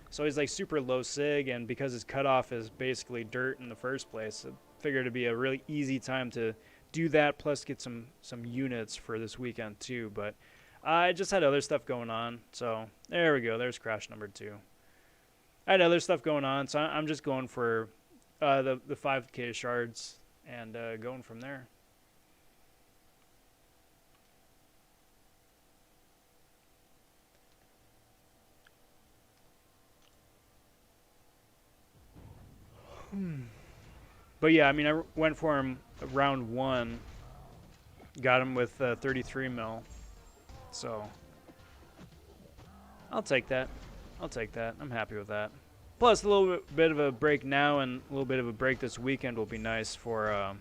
So he's like super low SIG, and because his cutoff is basically dirt in the first place, I figured it'd be a really easy time to do that, plus get some units for this weekend too. But I just had other stuff going on, so there we go. There's crash number 2. I had other stuff going on, so I'm just going for the 5K shards and going from there. But yeah, I mean, I went for him round 1, got him with 33 mil, so I'll take that. I'll take that. I'm happy with that. Plus, a little bit of a break now and a little bit of a break this weekend will be nice for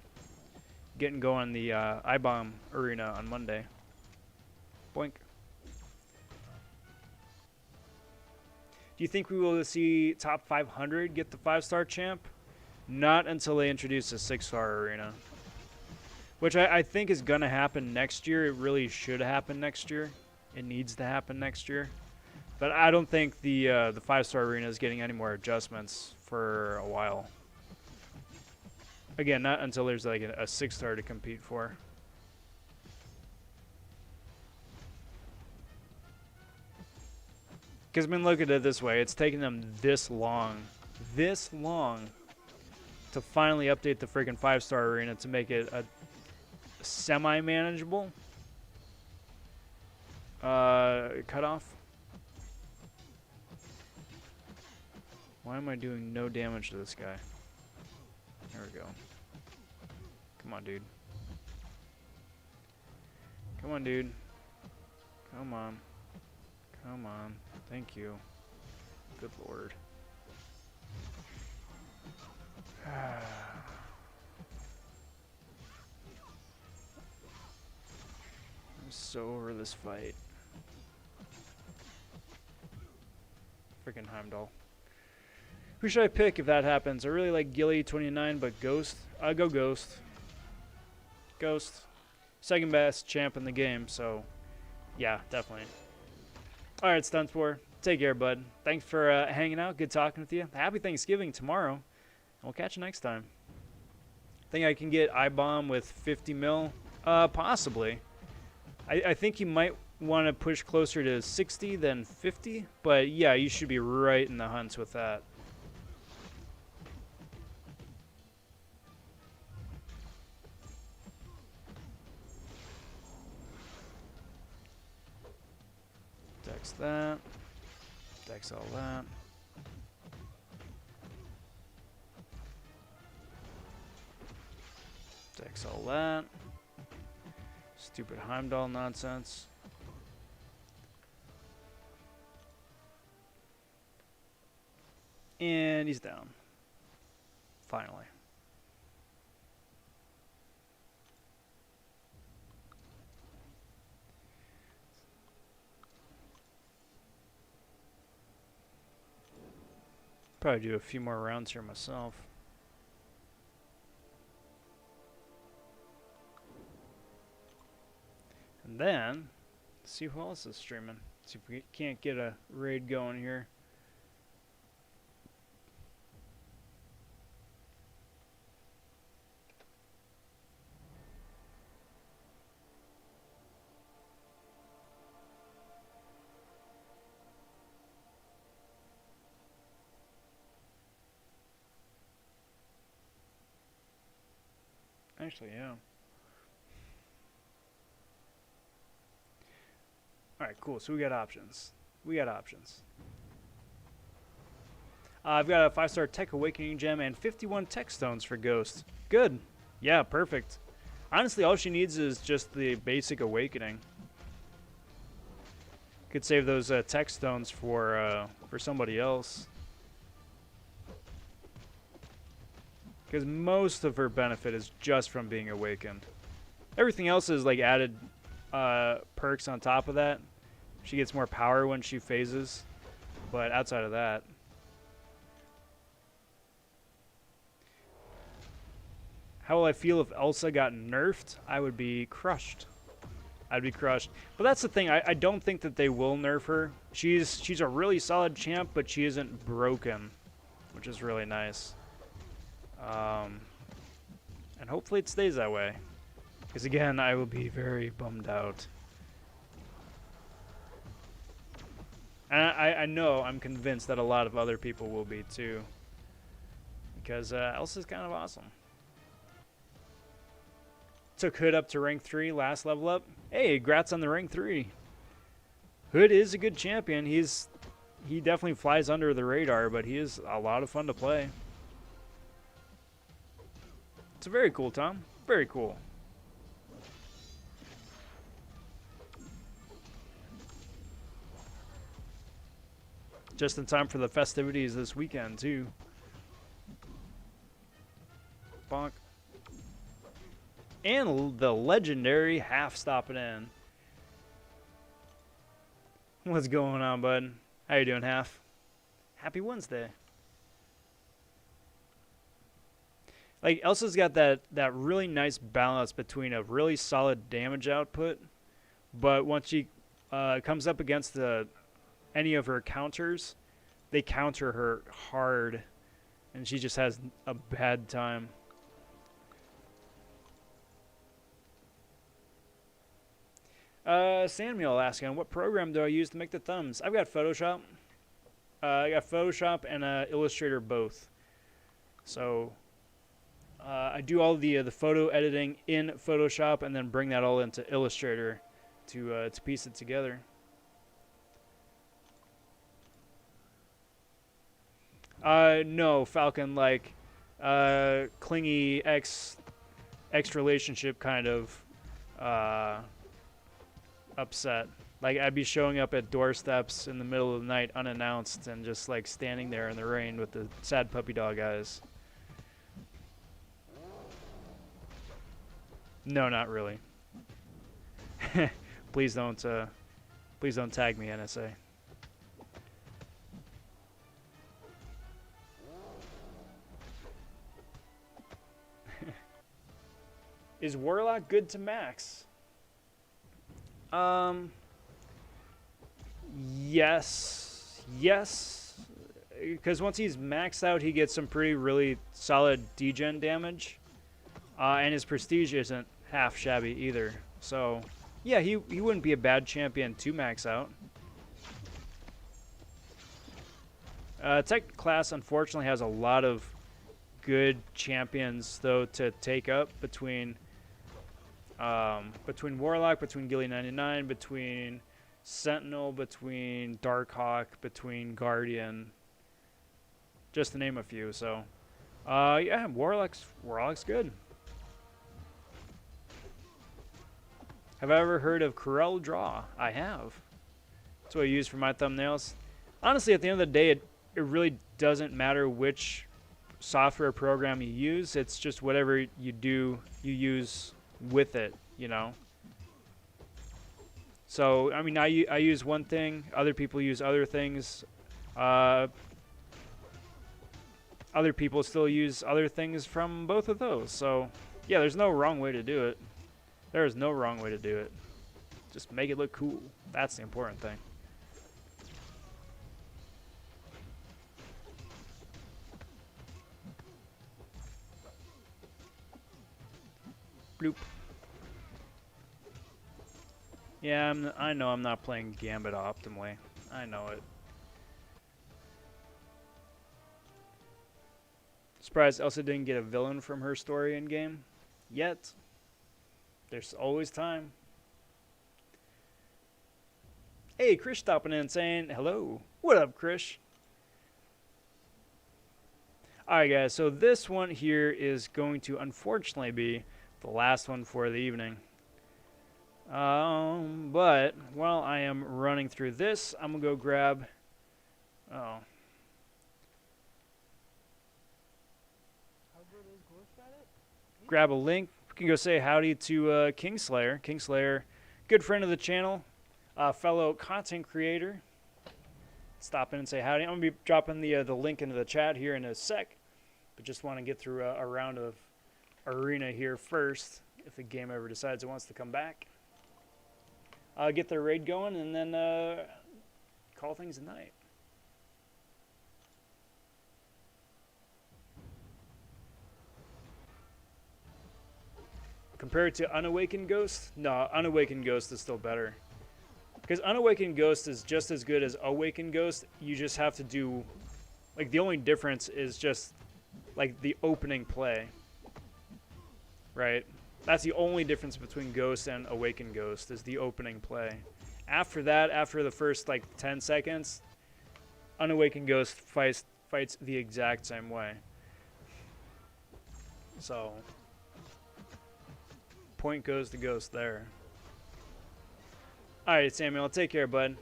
getting going the I-Bomb arena on Monday. Boink. Do you think we will see top 500 get the 5-star champ? Not until they introduce a 6-star arena. Which I think is going to happen next year. It really should happen next year. It needs to happen next year. But I don't think the 5-star arena is getting any more adjustments for a while. Again, not until there's like a 6-star to compete for. Because, I mean, look at it this way. It's taken them this long to finally update the freaking 5-star arena to make it a semi-manageable cutoff. Why am I doing no damage to this guy? There we go. Come on, dude. Come on, dude. Come on. Come on. Thank you. Good lord. I'm so over this fight. Freaking Heimdall. Who should I pick if that happens? I really like Gilly 29, but Ghost. I'll go Ghost. Ghost. Second best champ in the game, so yeah, definitely. Alright, Stuntspore. Take care, bud. Thanks for hanging out. Good talking with you. Happy Thanksgiving tomorrow. We'll catch you next time. Think I can get I-Bomb with 50 mil? Possibly. I think you might want to push closer to 60 than 50, but yeah, you should be right in the hunts with that. Dex that. Dex all that. Dex all that. Stupid Heimdall nonsense. And he's down. Finally. Probably do a few more rounds here myself. And then, see who else is streaming. See if we can't get a raid going here. Actually, yeah. Alright, cool. So we got options. I've got a 5-star Tech Awakening Gem and 51 Tech Stones for Ghost. Good. Yeah, perfect. Honestly, all she needs is just the basic Awakening. Could save those Tech Stones for somebody else. Because most of her benefit is just from being awakened. Everything else is like added perks on top of that. She gets more power when she phases. But outside of that. How will I feel if Elsa got nerfed? I would be crushed. I'd be crushed. But that's the thing. I don't think that they will nerf her. She's a really solid champ, but she isn't broken. Which is really nice. And hopefully it stays that way. Because again, I will be very bummed out. And I know, I'm convinced that a lot of other people will be too. Because Elsa's kind of awesome. Took Hood up to rank 3 last level up. Hey, grats on the rank 3. Hood is a good champion. He definitely flies under the radar, but he is a lot of fun to play. It's very cool, Tom. Very cool. Just in time for the festivities this weekend, too. Bonk. And the legendary half stopping in. What's going on, bud? How you doing, Half? Happy Wednesday. Like, Elsa's got that really nice balance between a really solid damage output, but once she comes up against any of her counters, they counter her hard, and she just has a bad time. Samuel asking, what program do I use to make the thumbs? I've got Photoshop. I got Photoshop and Illustrator both. So I do all the photo editing in Photoshop and then bring that all into Illustrator to piece it together. No, Falcon, like clingy ex relationship kind of upset. Like I'd be showing up at doorsteps in the middle of the night unannounced and just like standing there in the rain with the sad puppy dog eyes. No, not really. Please don't tag me, NSA. Is Warlock good to max? Yes. Because once he's maxed out, he gets some really solid degen damage. And his prestige isn't half shabby either. So, yeah, he wouldn't be a bad champion to max out. Tech class, unfortunately, has a lot of good champions, though, to take up between Warlock, between Gilly 99, between Sentinel, between Darkhawk, between Guardian, just to name a few. So, yeah, Warlock's good. Have I ever heard of Corel Draw? I have. That's what I use for my thumbnails. Honestly, at the end of the day, it really doesn't matter which software program you use. It's just whatever you use with it, you know. So, I mean, I use one thing. Other people use other things. Other people still use other things from both of those. So, yeah, there's no wrong way to do it. There is no wrong way to do it. Just make it look cool. That's the important thing. Bloop. Yeah, I know I'm not playing Gambit optimally. I know it. Surprised Elsa didn't get a villain from her story in game yet. There's always time. Hey, Krish stopping in saying hello. What up, Krish? Alright, guys, so this one here is going to unfortunately be the last one for the evening. But while I am running through this, I'm going to go grab... Oh. Grab a link. We can go say howdy to Kingslayer. Kingslayer, good friend of the channel, fellow content creator. Stop in and say howdy. I'm going to be dropping the link into the chat here in a sec. But just want to get through a round of arena here first, if the game ever decides it wants to come back. Get the raid going and then call things a night. Compared to Unawakened Ghost? No, Unawakened Ghost is still better. Because Unawakened Ghost is just as good as Awakened Ghost. You just have to do... Like, the only difference is just, like, the opening play. Right? That's the only difference between Ghost and Awakened Ghost, is the opening play. After that, after the first, like, 10 seconds, Unawakened Ghost fights the exact same way. So... point goes to Ghost there. Alright, Samuel, take care, bud.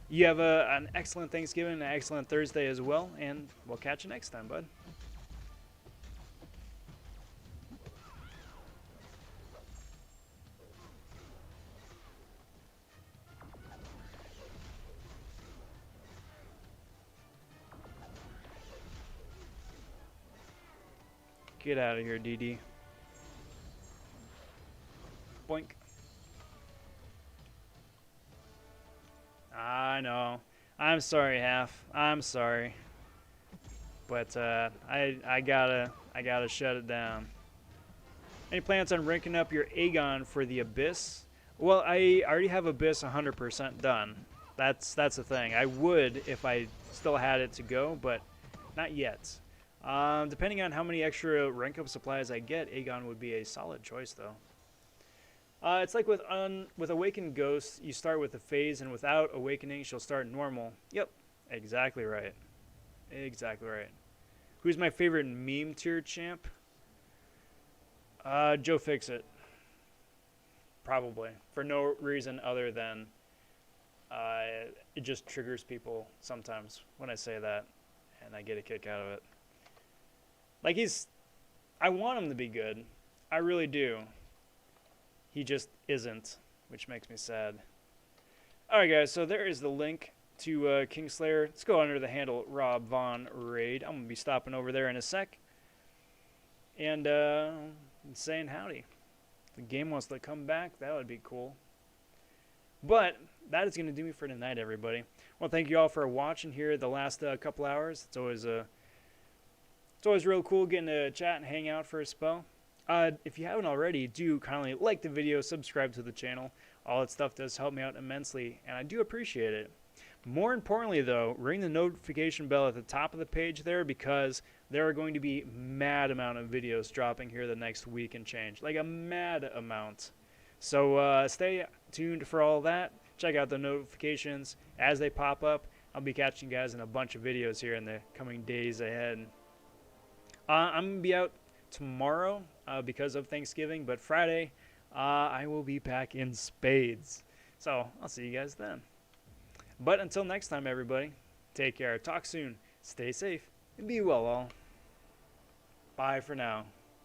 You have an excellent Thanksgiving, an excellent Thursday as well, and we'll catch you next time, bud. Get out of here, DD. Boink. I know. I'm sorry, Half. I'm sorry. But I gotta shut it down. Any plans on ranking up your Aegon for the Abyss? Well, I already have Abyss 100% done. That's the thing. I would if I still had it to go, but not yet. Depending on how many extra rank up supplies I get, Aegon would be a solid choice, though. It's like with Awakened Ghost, you start with a phase, and without Awakening, she'll start normal. Yep, exactly right. Exactly right. Who's my favorite meme tier champ? Joe Fixit. Probably. For no reason other than it just triggers people sometimes when I say that, and I get a kick out of it. Like, I want him to be good. I really do. He just isn't, which makes me sad. Alright, guys, so there is the link to Kingslayer. Let's go under the handle Rob Von Raid. I'm going to be stopping over there in a sec. And saying howdy. If the game wants to come back, that would be cool. But that is going to do me for tonight, everybody. Well, thank you all for watching here the last couple hours. It's always real cool getting to chat and hang out for a spell. If you haven't already, do kindly like the video, subscribe to the channel. All that stuff does help me out immensely, and I do appreciate it. More importantly, though, ring the notification bell at the top of the page there, because there are going to be mad amount of videos dropping here the next week and change. Like a mad amount. So stay tuned for all that. Check out the notifications as they pop up. I'll be catching you guys in a bunch of videos here in the coming days ahead. I'm going to be out tomorrow because of Thanksgiving, but Friday I will be back in spades. So I'll see you guys then. But until next time, everybody, take care, talk soon, stay safe, and be well all. Bye for now.